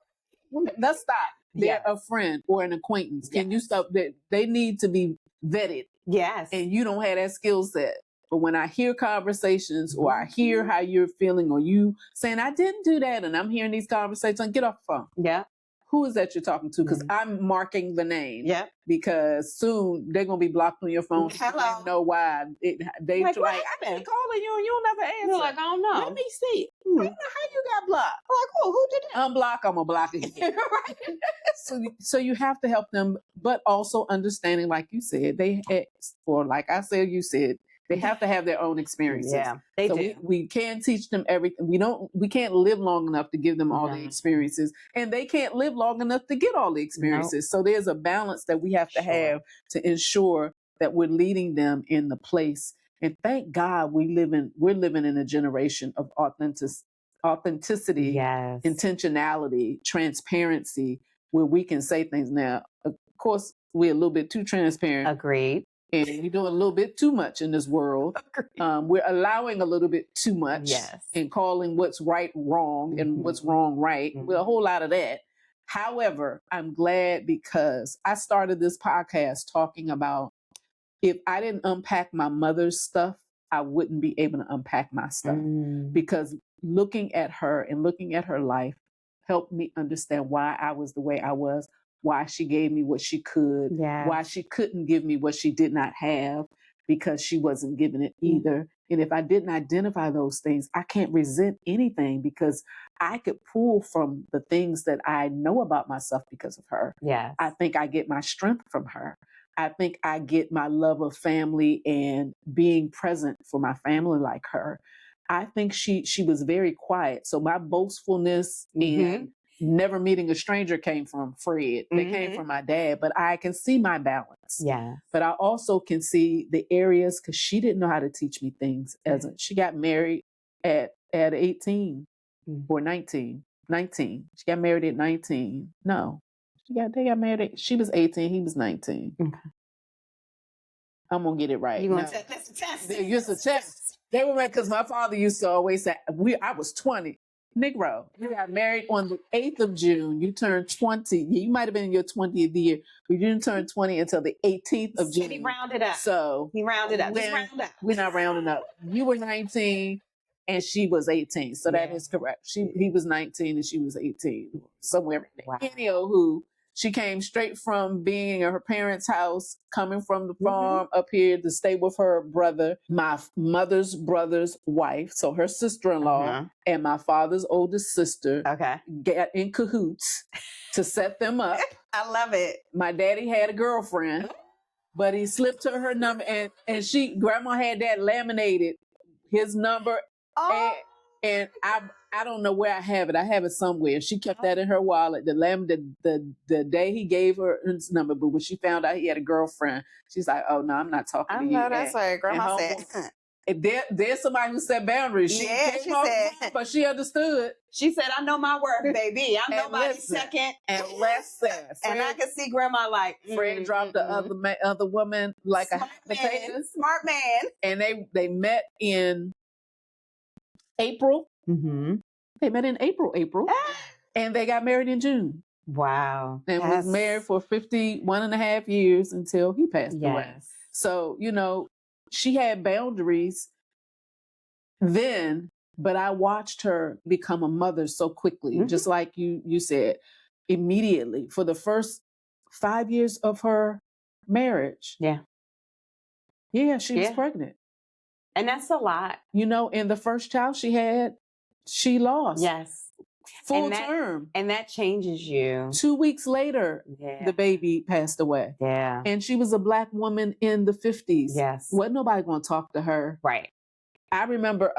Let's stop. They're a friend or an acquaintance. Can you stop that? They need to be vetted. Yes. And you don't have that skill set. But when I hear conversations or I hear how you're feeling or you saying, I didn't do that, and I'm hearing these conversations, get off the phone. Yeah. Who is that you're talking to? Because I'm marking the name. Yeah. Because soon they're going to be blocked on your phone. Hello. They know why. They like, I've been calling you and you'll never answer. You're like, I don't know. Let me see. I don't know how you got blocked. I'm like, oh, who did that? Unblock, I'm going to block again. Right. So you have to help them, but also understanding, like you said, or like I said, you said, they have to have their own experiences. Yeah, they do. We can't teach them everything. We can't live long enough to give them all the experiences, and they can't live long enough to get all the experiences. Nope. So there's a balance that we have to have to ensure that we're leading them in the place. And thank God we're living in a generation of authenticity, intentionality, transparency, where we can say things. Now, of course, we're a little bit too transparent. Agreed. And we're doing a little bit too much in this world. We're allowing a little bit too much and calling what's right wrong and what's wrong right. Well, a whole lot of that. However, I'm glad because I started this podcast talking about if I didn't unpack my mother's stuff, I wouldn't be able to unpack my stuff. Because looking at her and looking at her life helped me understand why I was the way I was. Why she gave me what she could, why she couldn't give me what she did not have because she wasn't giving it either. And if I didn't identify those things, I can't resent anything because I could pull from the things that I know about myself because of her. Yeah, I think I get my strength from her. I think I get my love of family and being present for my family like her. I think she was very quiet. So my boastfulness and never meeting a stranger came from Fred. They came from my dad, but I can see my balance. Yeah. But I also can see the areas because she didn't know how to teach me things. She got married at 18 or 19. She got married at 19. No, they got married. She was 18. He was 19. Okay. I'm gonna get it right. You want to that's a test? It's a test. They were mad because my father used to always say, I was 20. Negro, you got married on the 8th of June. You turned 20. You might have been in your 20th year, but you didn't turn 20 until the 18th of June. He rounded up. So he rounded up. Just round up. We're not rounding up. You were 19 and she was 18. So that is correct. He was 19 and she was 18. Somewhere. Wow. Anywho, she came straight from being in her parents' house, coming from the farm up here to stay with her brother, my mother's brother's wife, so her sister-in-law, and my father's oldest sister got in cahoots to set them up. I love it. My daddy had a girlfriend, but he slipped her number, and grandma had that laminated, his number, and I don't know where I have it. I have it somewhere. She kept that in her wallet. The day he gave her his number, but when she found out he had a girlfriend, she's like, "Oh no, I'm not talking to you." I know that's what Grandma said. There's somebody who set boundaries. She said, but she understood. She said, "I know my worth, baby. I'm nobody's second." And listen, and I can see Grandma like Fred dropped the other woman like a potato. Smart man. And they met in April. They met in April, and they got married in June. Wow. And was married for 51 and a half years until he passed away. So, she had boundaries then, but I watched her become a mother so quickly, just like you said, immediately. For the first 5 years of her marriage. She was pregnant. And that's a lot. And the first child she had, she lost. Yes. Full term. And that changes you. 2 weeks later, the baby passed away. Yeah. And she was a Black woman in the 50s. Yes. Wasn't nobody going to talk to her. Right. I remember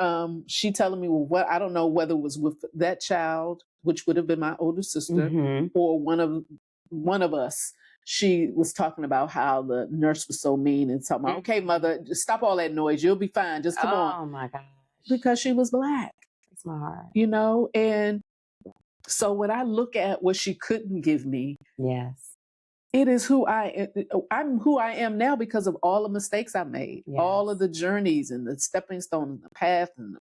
she telling me, I don't know whether it was with that child, which would have been my older sister, or one of us. she was talking about how the nurse was so mean and talking about, okay, mother, just stop all that noise. You'll be fine. Just come on. Oh my gosh. Because she was Black. It's my heart. You know, and so when I look at what she couldn't give me, yes, it is I'm who I am now because of all the mistakes I made, yes. all of the journeys and the stepping stones and the path and the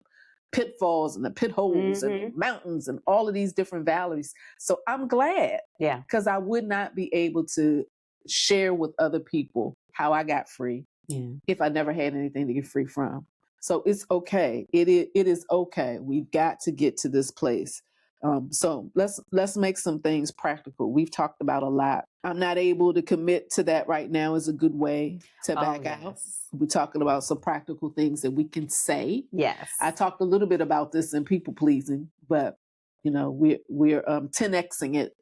pitfalls and the pit holes and the mountains and all of these different valleys. So I'm glad, because I would not be able to share with other people how I got free if I never had anything to get free from. So it's okay. It is okay. We've got to get to this place. So let's make some things practical. We've talked about a lot. I'm not able to commit to that right now is a good way to back out. We're talking about some practical things that we can say. Yes. I talked a little bit about this in people pleasing, but you know, we're 10xing it.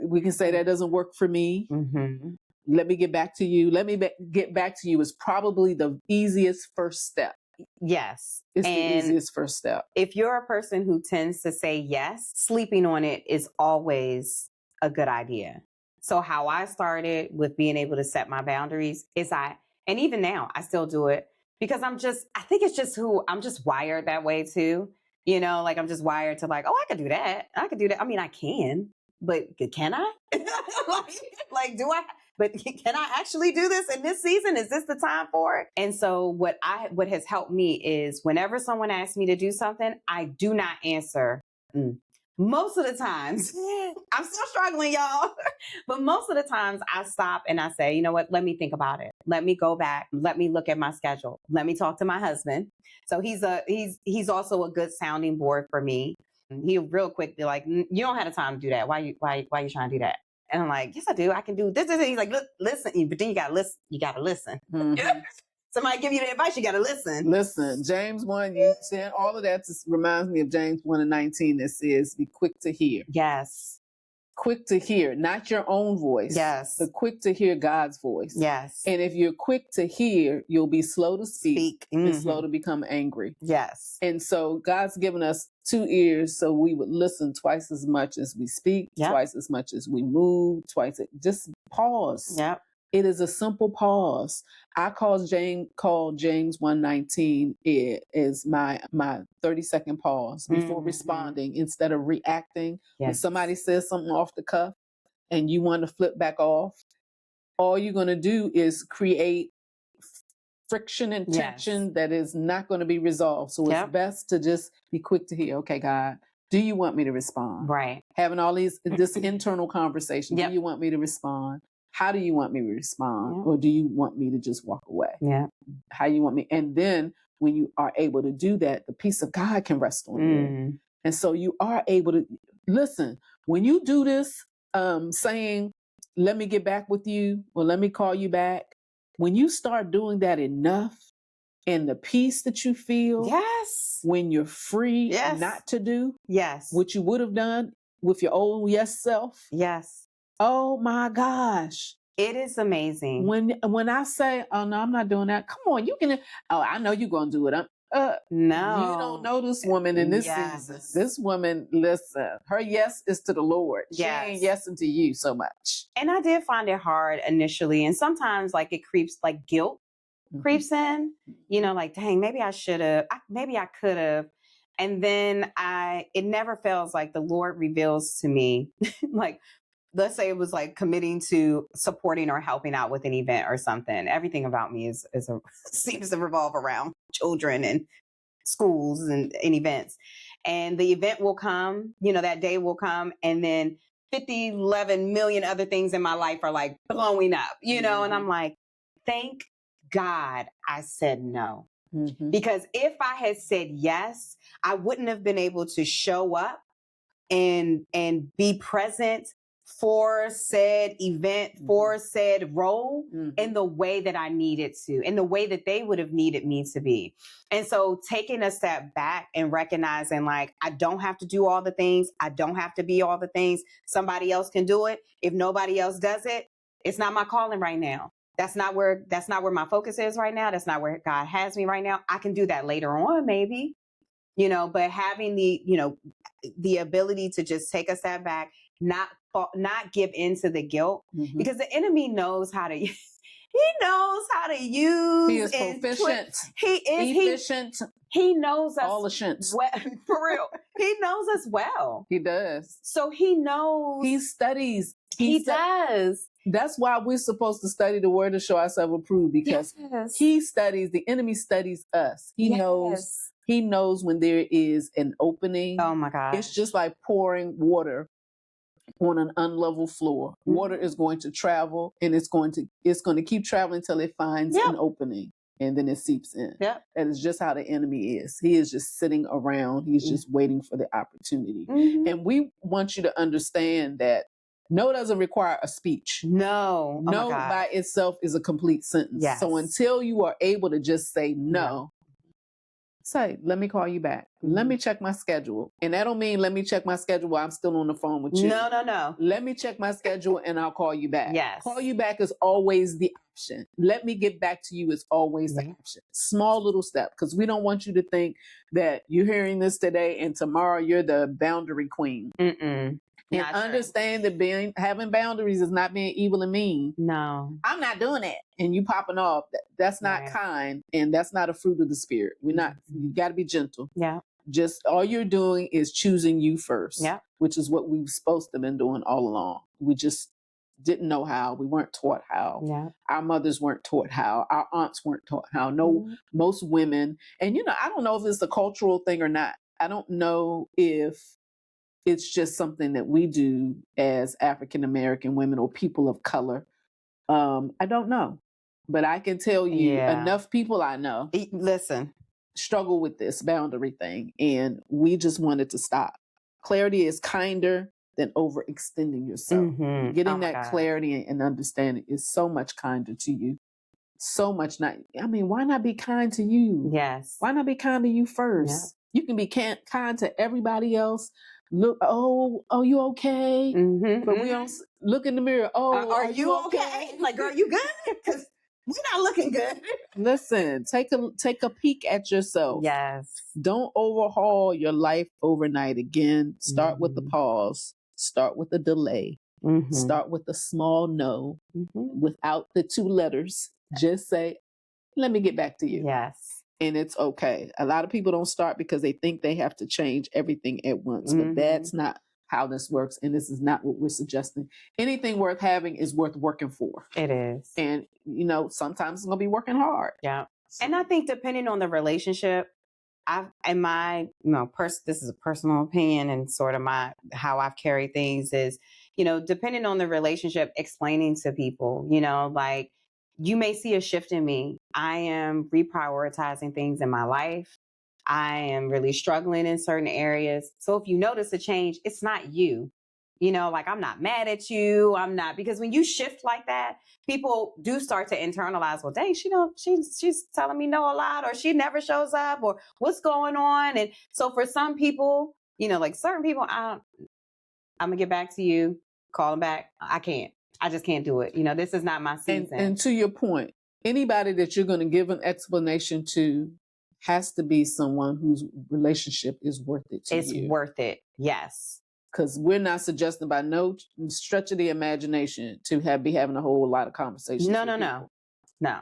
We can say that doesn't work for me. Mm-hmm. Let me get back to you. Let me get back to you is probably the easiest first step. Yes. It's the easiest first step. If you're a person who tends to say yes, sleeping on it is always a good idea. So how I started with being able to set my boundaries is and even now I still do it because I think it's just I'm just wired that way too. You know, like I'm just wired to like, oh, I could do that. I could do that. I mean, I can, but can I? like, do I? But can I actually do this in this season? Is this the time for it? And so what has helped me is whenever someone asks me to do something, I do not answer. Most of the times, I'm still struggling, y'all. But most of the times I stop and I say, you know what? Let me think about it. Let me go back. Let me look at my schedule. Let me talk to my husband. So he's also a good sounding board for me. He'll real quick be like, you don't have the time to do that. Why you trying to do that? And I'm like, yes, I do. I can do this. He's like, listen, but then you gotta listen. You gotta listen. Mm-hmm. Somebody give you the advice, you gotta listen. Listen, James 1, you said all of that just reminds me of James 1:19 that says, be quick to hear. Yes. Quick to hear, not your own voice. Yes. But quick to hear God's voice. Yes. And if you're quick to hear, you'll be slow to speak. And slow to become angry. Yes. And so God's given us 2 ears so we would listen twice as much as we speak, twice as much as we move, just pause. Yep. It is a simple pause. I call James 1:19 is my 30-second pause before responding instead of reacting. Yes. When somebody says something off the cuff and you want to flip back off, all you're going to do is create friction and tension that is not going to be resolved. So it's best to just be quick to hear, okay, God, do you want me to respond? Right. Having all this internal conversation. Do you want me to respond? How do you want me to respond? Or do you want me to just walk away? Yeah. How you want me? And then when you are able to do that, the peace of God can rest on you. And so you are able to listen. When you do this, saying, let me get back with you, or let me call you back. When you start doing that enough, and the peace that you feel, when you're free not to do what you would have done with your old self. Yes. Oh my gosh. It is amazing. When I say, oh no, I'm not doing that. Come on, you can. Oh, I know you're going to do it. No. You don't know this woman in this season. This woman, listen, her yes is to the Lord. She ain't yesing to you so much. And I did find it hard initially. And sometimes like it creeps, like guilt creeps in, you know, like, dang, maybe I should have, maybe I could have. And then it never feels like the Lord reveals to me, like, let's say it was like committing to supporting or helping out with an event or something. Everything about me seems to revolve around children and schools and events. And the event will come, you know, that day will come. And then 11 million other things in my life are like blowing up, you know, and I'm like, thank God I said no. Because if I had said yes, I wouldn't have been able to show up and be present for said event, for said role in the way that I needed to, in the way that they would have needed me to be. And so taking a step back and recognizing like, I don't have to do all the things. I don't have to be all the things. Somebody else can do it. If nobody else does it, it's not my calling right now. That's not where my focus is right now. That's not where God has me right now. I can do that later on, maybe, you know, but having the ability to just take a step back not give into the guilt, Mhm. because the enemy knows how to. He knows how to use. He is proficient. He is efficient. He knows us all the shits. well, for real. He knows us well. He does. So he knows. He studies. He does. That's why we're supposed to study the word to show ourselves approved, because he studies. The enemy studies us. He knows. He knows when there is an opening. Oh my God! It's just like pouring water on an unlevel floor. Mm-hmm. Water is going to travel, and it's going to keep traveling until it finds an opening, and then it seeps in. Yep. That is just how the enemy is. He is just sitting around. He's just waiting for the opportunity. Mm-hmm. And we want you to understand that no doesn't require a speech. No. No by itself is a complete sentence. Yes. So until you are able to just say no, say, let me call you back. Let me check my schedule. And that don't mean let me check my schedule while I'm still on the phone with you. No. Let me check my schedule and I'll call you back. Yes. Call you back is always the option. Let me get back to you is always the option. Small little step, because we don't want you to think that you're hearing this today and tomorrow you're the boundary queen. Mm-mm. And understand that having boundaries is not being evil and mean. No. I'm not doing it. And you popping off. That's not kind. And that's not a fruit of the spirit. You got to be gentle. Yeah. Just all you're doing is choosing you first. Yeah. Which is what we've supposed to have been doing all along. We just didn't know how. We weren't taught how. Yeah. Our mothers weren't taught how. Our aunts weren't taught how. No, most women. And, I don't know if it's a cultural thing or not. I don't know if it's just something that we do as African-American women or people of color. I don't know. But I can tell you enough people I know struggle with this boundary thing. And we just wanted to stop. Clarity is kinder than overextending yourself. Mm-hmm. Getting that clarity and understanding is so much kinder to you. So much why not be kind to you? Yes. Why not be kind to you first? Yeah. You can be kind to everybody else. Look, you okay? Mm-hmm. But we don't look in the mirror. Are you okay? Like, girl, you good? Because we're not looking good. Listen, take a peek at yourself. Yes. Don't overhaul your life overnight again. Start with the pause. Start with the delay. Mm-hmm. Start with a small no without the 2 letters. Just say, let me get back to you. Yes. And it's okay. A lot of people don't start because they think they have to change everything at once, but that's not how this works. And this is not what we're suggesting. Anything worth having is worth working for. It is. And, sometimes it's going to be working hard. Yeah. And I think depending on the relationship, this is a personal opinion and sort of how I've carried things is, depending on the relationship, explaining to people, like, you may see a shift in me. I am reprioritizing things in my life. I am really struggling in certain areas. So if you notice a change, it's not you. Like, I'm not mad at you. I'm not, because when you shift like that, people do start to internalize, well, dang, she's telling me no a lot, or she never shows up, or what's going on. And so for some people, like certain people, I'm going to get back to you, call them back. I just can't do it. This is not my season. And to your point, anybody that you're going to give an explanation to has to be someone whose relationship is worth it to you. It's worth it. Yes. Because we're not suggesting by no stretch of the imagination to be having a whole lot of conversations. No.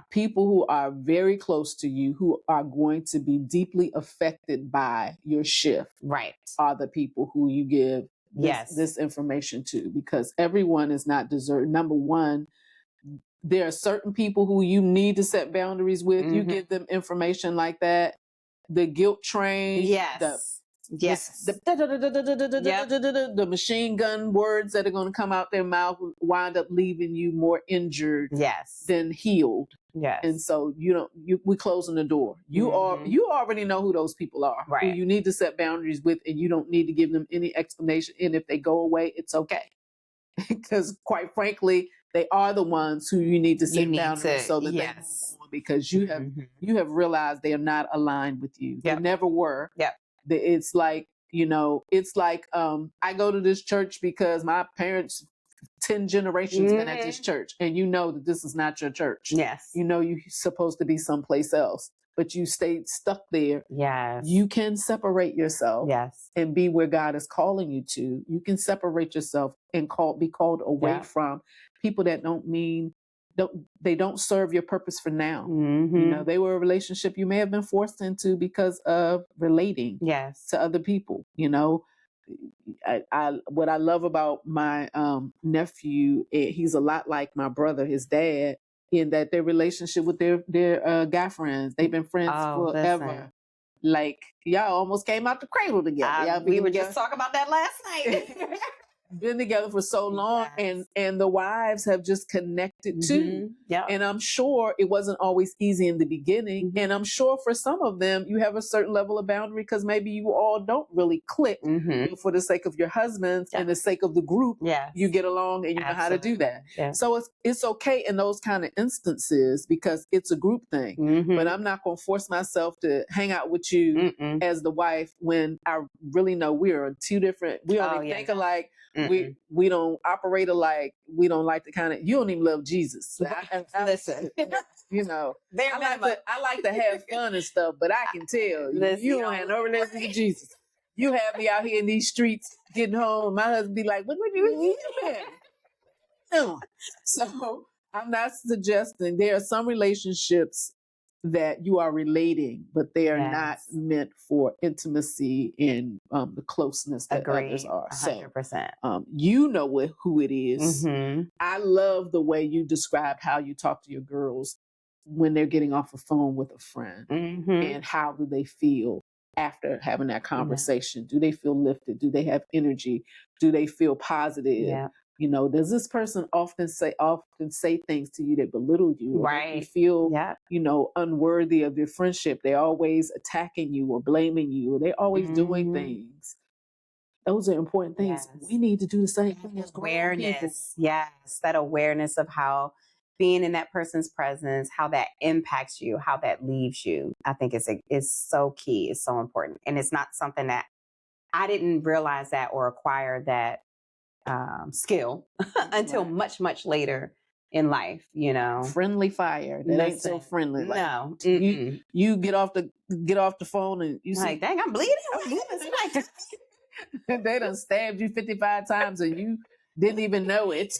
People who are very close to you, who are going to be deeply affected by your shift, right, are the people who you give this information to, because everyone is not deserving. Number one, there are certain people who you need to set boundaries with. You give them information like that. The guilt train. Yes. The machine gun words that are going to come out their mouth wind up leaving you more injured than healed. Yes. And so, we're closing the door. You already know who those people are, right, who you need to set boundaries with, and you don't need to give them any explanation. And if they go away, it's okay. Because quite frankly, they are the ones who you need to set boundaries so that they move on, because you have realized they are not aligned with you. They never were. Yep. It's like, I go to this church because my parents 10 generations been at this church, and that this is not your church. Yes. You're supposed to be someplace else. but you stayed stuck there. Yes. You can separate yourself. Yes. And be where God is calling you to. You can separate yourself and be called away from people that they don't serve your purpose for now. Mm-hmm. You know, they were a relationship you may have been forced into because of relating to other people. You know, what I love about my nephew, he's a lot like my brother, his dad, in that their relationship with their guy friends, they've been friends forever. Listen. Like, y'all almost came out the cradle together. We were just talking about that last night. Been together for so long, and the wives have just connected too. Yeah. And I'm sure it wasn't always easy in the beginning. And I'm sure for some of them, you have a certain level of boundary because maybe you all don't really click. For the sake of your husbands and the sake of the group, you get along and you know how to do that. So it's okay in those kind of instances because it's a group thing. But I'm not going to force myself to hang out with you as the wife when I really know we're two different. We only think alike. We don't operate alike. We don't like the kind of, you don't even love Jesus. Listen, you know, I like to have fun and stuff, but I can tell you don't have no relationship with Jesus. You have me out here in these streets getting home. My husband be like, what you doing? So I'm not suggesting there are some relationships that you are relating, but they are not meant for intimacy and the closeness that others are. 100%. So, you know who it is. I love the way you described how you talk to your girls when they're getting off a phone with a friend, and how do they feel after having that conversation? Do they feel lifted? Do they have energy? Do they feel positive? You know, does this person often say things to you that belittle you? Right. You feel, you know, unworthy of their friendship. They're always attacking you or blaming you, or they're always doing things. Those are important things. We need to do the same thing as awareness. Yes, that awareness of how being in that person's presence, how that impacts you, how that leaves you. I think is so key. It's so important, and it's not something that I didn't realize that or acquire that skill until much later in life, you know. Friendly fire. That ain't so friendly. Like, no. You get off the phone and you like, dang, I'm bleeding. They done stabbed you 55 times and you didn't even know it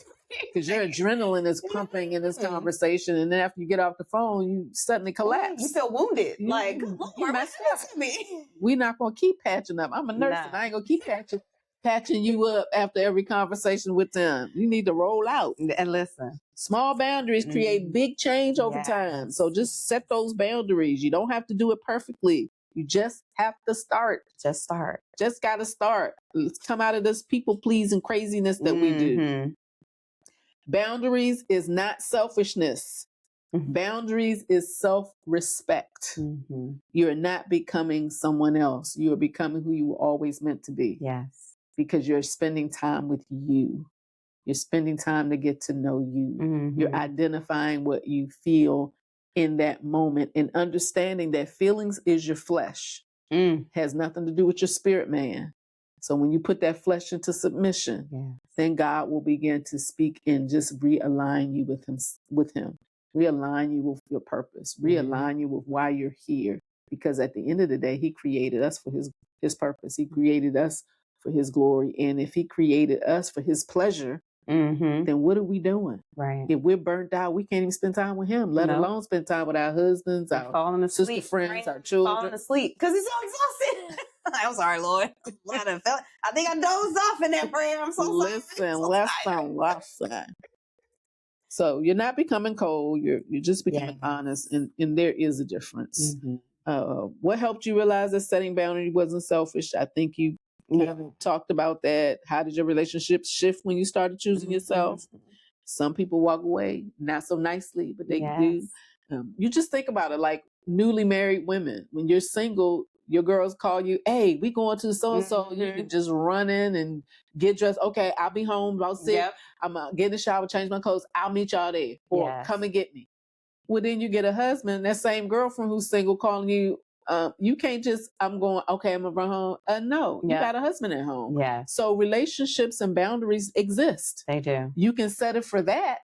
because your adrenaline is pumping in this conversation. And then after you get off the phone, you suddenly collapse. You feel wounded. Like, you messed up. We're not going to keep patching up. I'm a nurse and I ain't going to keep patching you up after every conversation with them. You need to roll out. And listen. Small boundaries create big change over time. So just set those boundaries. You don't have to do it perfectly. You just have to start. Just start. Just got to start. Let's come out of this people-pleasing craziness that we do. Boundaries is not selfishness. Boundaries is self-respect. You're not becoming someone else. You are becoming who you were always meant to be. Yes. Because you're spending time with you. You're spending time to get to know you. You're identifying what you feel in that moment and understanding that feelings is your flesh. Has nothing to do with your spirit, man. So when you put that flesh into submission, then God will begin to speak and just realign you with him. Realign you with your purpose. Realign you with why you're here. Because at the end of the day, he created us for his purpose. He created us for his glory. And if he created us for his pleasure, then what are we doing? Right. If we're burnt out, we can't even spend time with him, let alone spend time with our husbands, our sister friends, our children. Falling asleep because he's so exhausted. I'm sorry, Lord. I think I dozed off in that prayer. I'm so sorry. Listen. So you're not becoming cold. You're just becoming honest, and there is a difference. What helped you realize that setting boundaries wasn't selfish? I think you talked about that. How did your relationship shift when you started choosing yourself? Some people walk away not so nicely, but they do. You just think about it, like newly married women. When you're single, your girls call you, hey, we going to so-and-so. You can just run in and get dressed. Okay, I'll be home about 6. I'm going to get in the shower, change my clothes. I'll meet y'all there. Or come and get me. Well, then you get a husband, that same girlfriend who's single calling you, you can't just, I'm going to run home. No, you got a husband at home. So relationships and boundaries exist. They do. You can set it for that.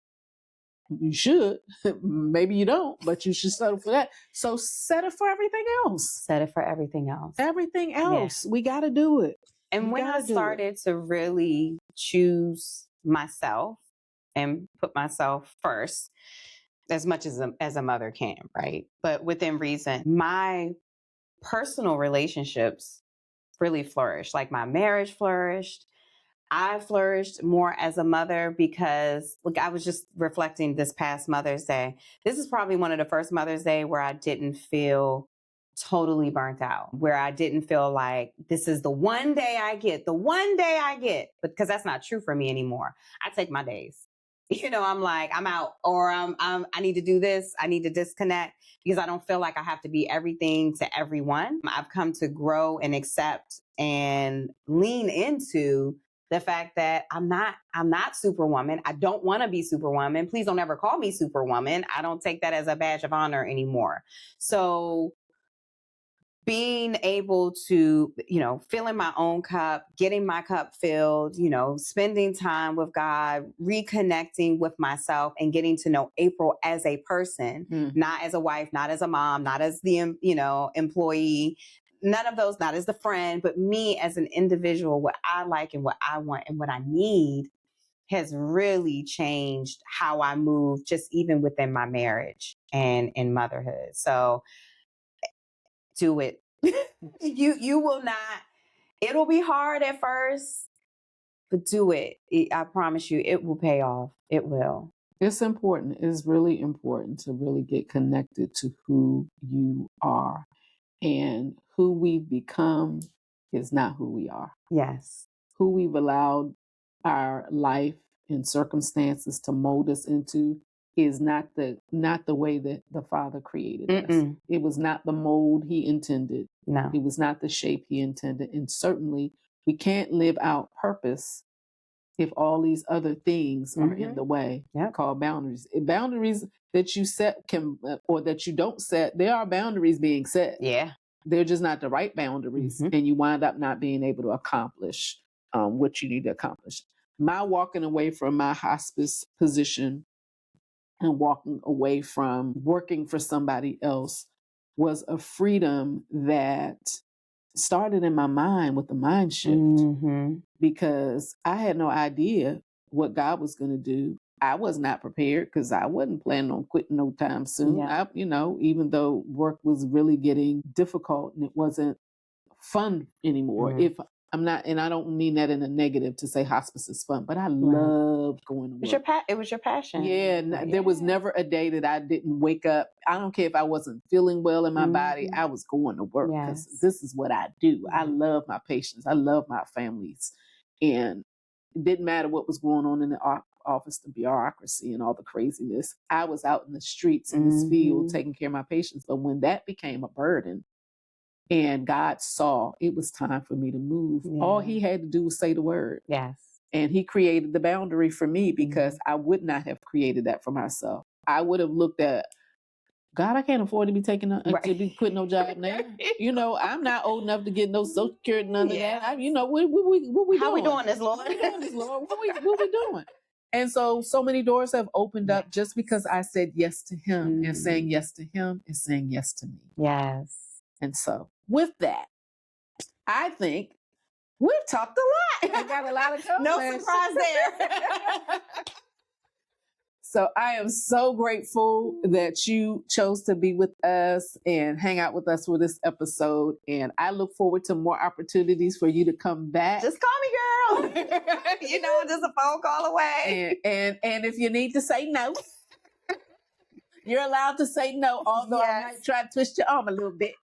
You should. Maybe you don't, but you should settle for that. So set it for everything else. Set it for everything else. Everything else. Yeah. We got to do it. And when I started to really choose myself and put myself first, as much as a mother can, right? But within reason, my personal relationships really flourished. Like my marriage flourished. I flourished more as a mother because, look, I was just reflecting this past Mother's Day. This is probably one of the first Mother's Day where I didn't feel totally burnt out, where I didn't feel like this is the one day I get, but because that's not true for me anymore. I take my days. You know, I'm like, I'm out, or I need to do this. I need to disconnect because I don't feel like I have to be everything to everyone. I've come to grow and accept and lean into the fact that I'm not Superwoman. I don't want to be Superwoman. Please don't ever call me Superwoman. I don't take that as a badge of honor anymore. So being able to, filling my own cup, getting my cup filled, spending time with God, reconnecting with myself and getting to know April as a person, not as a wife, not as a mom, not as the, employee, none of those, not as the friend, but me as an individual, what I like and what I want and what I need has really changed how I move just even within my marriage and in motherhood. So do it. You will not, it'll be hard at first, but do it. I promise you, it will pay off. It will. It's important. It's really important to really get connected to who you are. And who we've become is not who we are. Yes. Who we've allowed our life and circumstances to mold us into is not the way that the Father created us. It was not the mold he intended. No. It was not the shape he intended. And certainly we can't live out purpose if all these other things are in the way, called boundaries. Boundaries that you set or that you don't set, there are boundaries being set. Yeah. They're just not the right boundaries. And you wind up not being able to accomplish what you need to accomplish. My walking away from my hospice position and walking away from working for somebody else was a freedom that started in my mind with the mind shift, because I had no idea what God was going to do. I was not prepared because I wasn't planning on quitting no time soon. Yeah. Even though work was really getting difficult and it wasn't fun anymore. If I'm not, and I don't mean that in a negative to say hospice is fun, but I loved going to work. It was your passion. Yeah, there was never a day that I didn't wake up. I don't care if I wasn't feeling well in my body. I was going to work because this is what I do. I love my patients. I love my families. And it didn't matter what was going on in the office, the bureaucracy and all the craziness. I was out in the streets in this field taking care of my patients. But when that became a burden, and God saw it was time for me to move, all he had to do was say the word. Yes. And he created the boundary for me because I would not have created that for myself. I would have looked at, God, I can't afford to be to be quitting no job now. I'm not old enough to get no Social Security, none of that. What we doing? How we doing this, Lord? What we doing this, Lord? What we doing? And so many doors have opened up just because I said yes to him, and saying yes to him is saying yes to me. Yes. And so with that, I think we've talked a lot. I got a lot of comments. No surprise there. So I am so grateful that you chose to be with us and hang out with us for this episode. And I look forward to more opportunities for you to come back. Just call me, girl. Just a phone call away. And if you need to say no, you're allowed to say no, although I might try to twist your arm a little bit.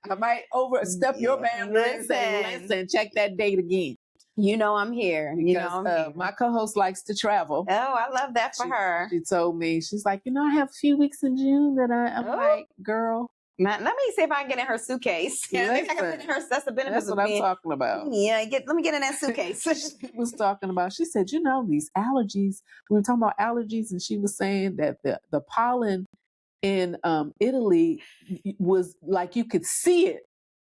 I might overstep your boundaries and say, listen, check that date again. I'm here. Because, I'm here. My co-host likes to travel. Oh, I love that for her. She told me, she's like, I have a few weeks in June that I'm like, girl. Let me see if I can get in her suitcase. I think I can fit in her. That's the benefit. That's what I'm talking about. Yeah, let me get in that suitcase. She was talking about, she said, these allergies. We were talking about allergies, and she was saying that the pollen in Italy was like you could see it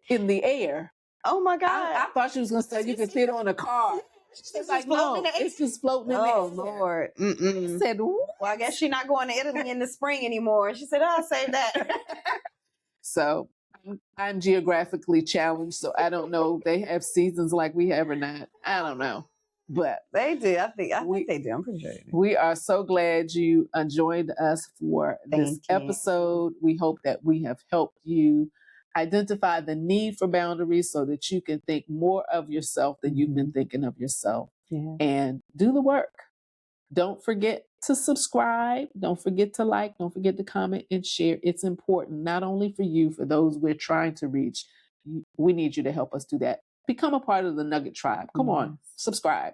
in the air. Oh my God. I thought she was going to say you could see it on a car. She's like, no, it's just floating in the air. Oh, Lord. I said, what? Well, I guess she's not going to Italy in the spring anymore. She said, I'll save that. So I'm geographically challenged, so I don't know if they have seasons like we have or not. I don't know. But they do. I think they do. I'm pretty sure they do. We are so glad you joined us for this episode. We hope that we have helped you identify the need for boundaries so that you can think more of yourself than you've been thinking of yourself. And do the work. Don't forget to subscribe. Don't forget to like. Don't forget to comment and share. It's important, not only for you, for those we're trying to reach. We need you to help us do that. Become a part of the Nugget Tribe. Come on, subscribe.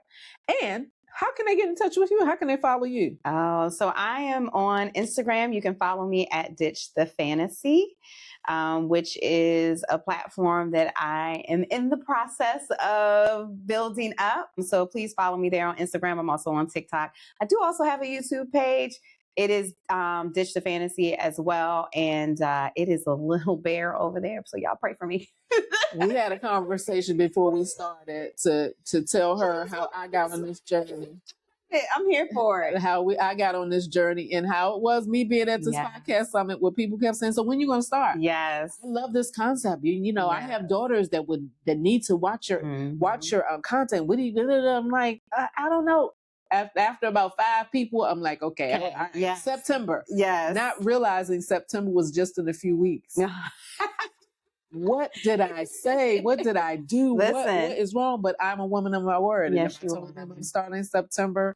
And how can they get in touch with you? How can they follow you? Oh, so I am on Instagram. You can follow me at Ditch the Fantasy, which is a platform that I am in the process of building up. So please follow me there on Instagram. I'm also on TikTok. I do also have a YouTube page. It is Ditch the Fantasy as well. And it is a little bear over there. So y'all pray for me. We had a conversation before we started to tell her how I got on this journey. I'm here for it. I got on this journey and how it was me being at this podcast summit where people kept saying, so when you going to start? Yes. I love this concept. You know, I have daughters that need to watch your content. What do you do? I'm like, I don't know. After about 5 people, I'm like, okay, September. Yes. Not realizing September was just in a few weeks. What did I say? What did I do? Listen. What is wrong? But I'm a woman of my word. Yes, and if I told them I'm starting in September,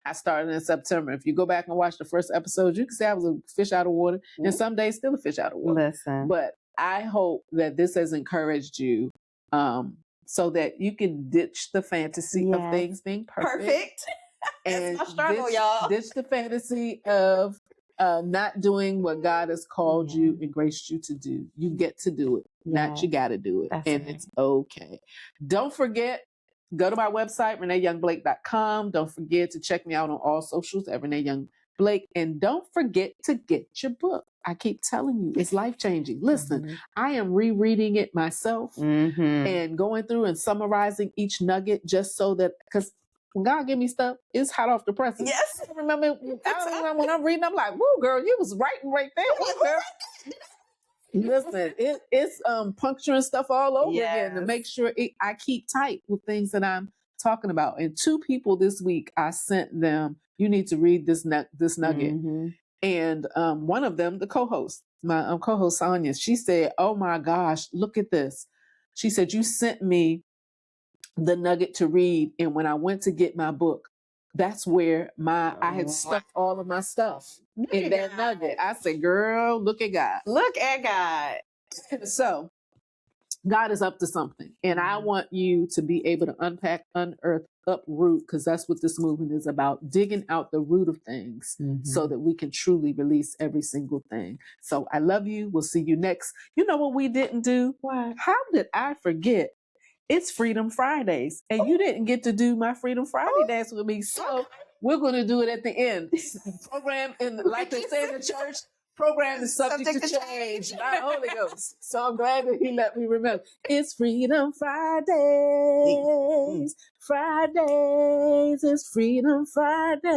I started in September. If you go back and watch the first episode, you can say I was a fish out of water. And some days still a fish out of water. Listen. But I hope that this has encouraged you so that you can ditch the fantasy of things being perfect. And that's my struggle, y'all. Ditch the fantasy of not doing what God has called you and graced you to do. You get to do it, not you got to do it. That's and right. It's okay. Don't forget, go to my website, reneeyoungblake.com. Don't forget to check me out on all socials at Renee Young Blake. And don't forget to get your book. I keep telling you, it's life-changing. Listen, I am rereading it myself and going through and summarizing each nugget just so that, because when God give me stuff, it's hot off the presses. Yes. I remember when I'm reading, I'm like, woo, girl, you was writing right there. Woo, girl. Listen, it's puncturing stuff all over again to make sure I keep tight with things that I'm talking about. And 2 people this week, I sent them, you need to read this nugget. And one of them, the co-host, my co-host Sonia, she said, oh my gosh, look at this. She said, you sent me the nugget to read. And when I went to get my book, that's where I had stuck all of my stuff in that nugget. I said, girl, look at God. Look at God. So God is up to something. And I want you to be able to unpack, unearth, uproot, because that's what this movement is about, digging out the root of things so that we can truly release every single thing. So I love you. We'll see you next. You know what we didn't do? What? How did I forget? It's Freedom Fridays, and you didn't get to do my Freedom Friday dance with me. So we're going to do it at the end. Program, like they say in the church, program is subject to change by Holy Ghost. So I'm glad that he let me remember. It's Freedom Fridays. Fridays, it's Freedom Fridays.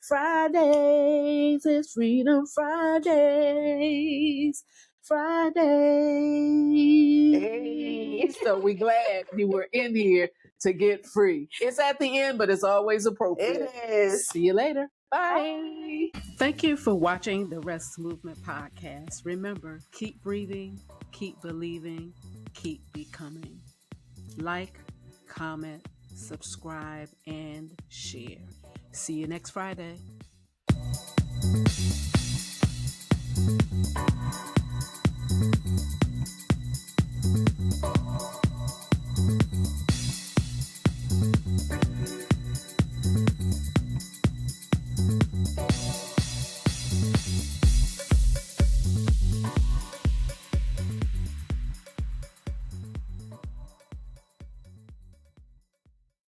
Fridays, it's Freedom Fridays. Friday. Hey. So we're glad you were in here to get free. It's at the end, but it's always appropriate. It is. See you later. Bye. Thank you for watching the Rest Movement podcast. Remember, keep breathing, keep believing, keep becoming. Like, comment, subscribe, and share. See you next Friday.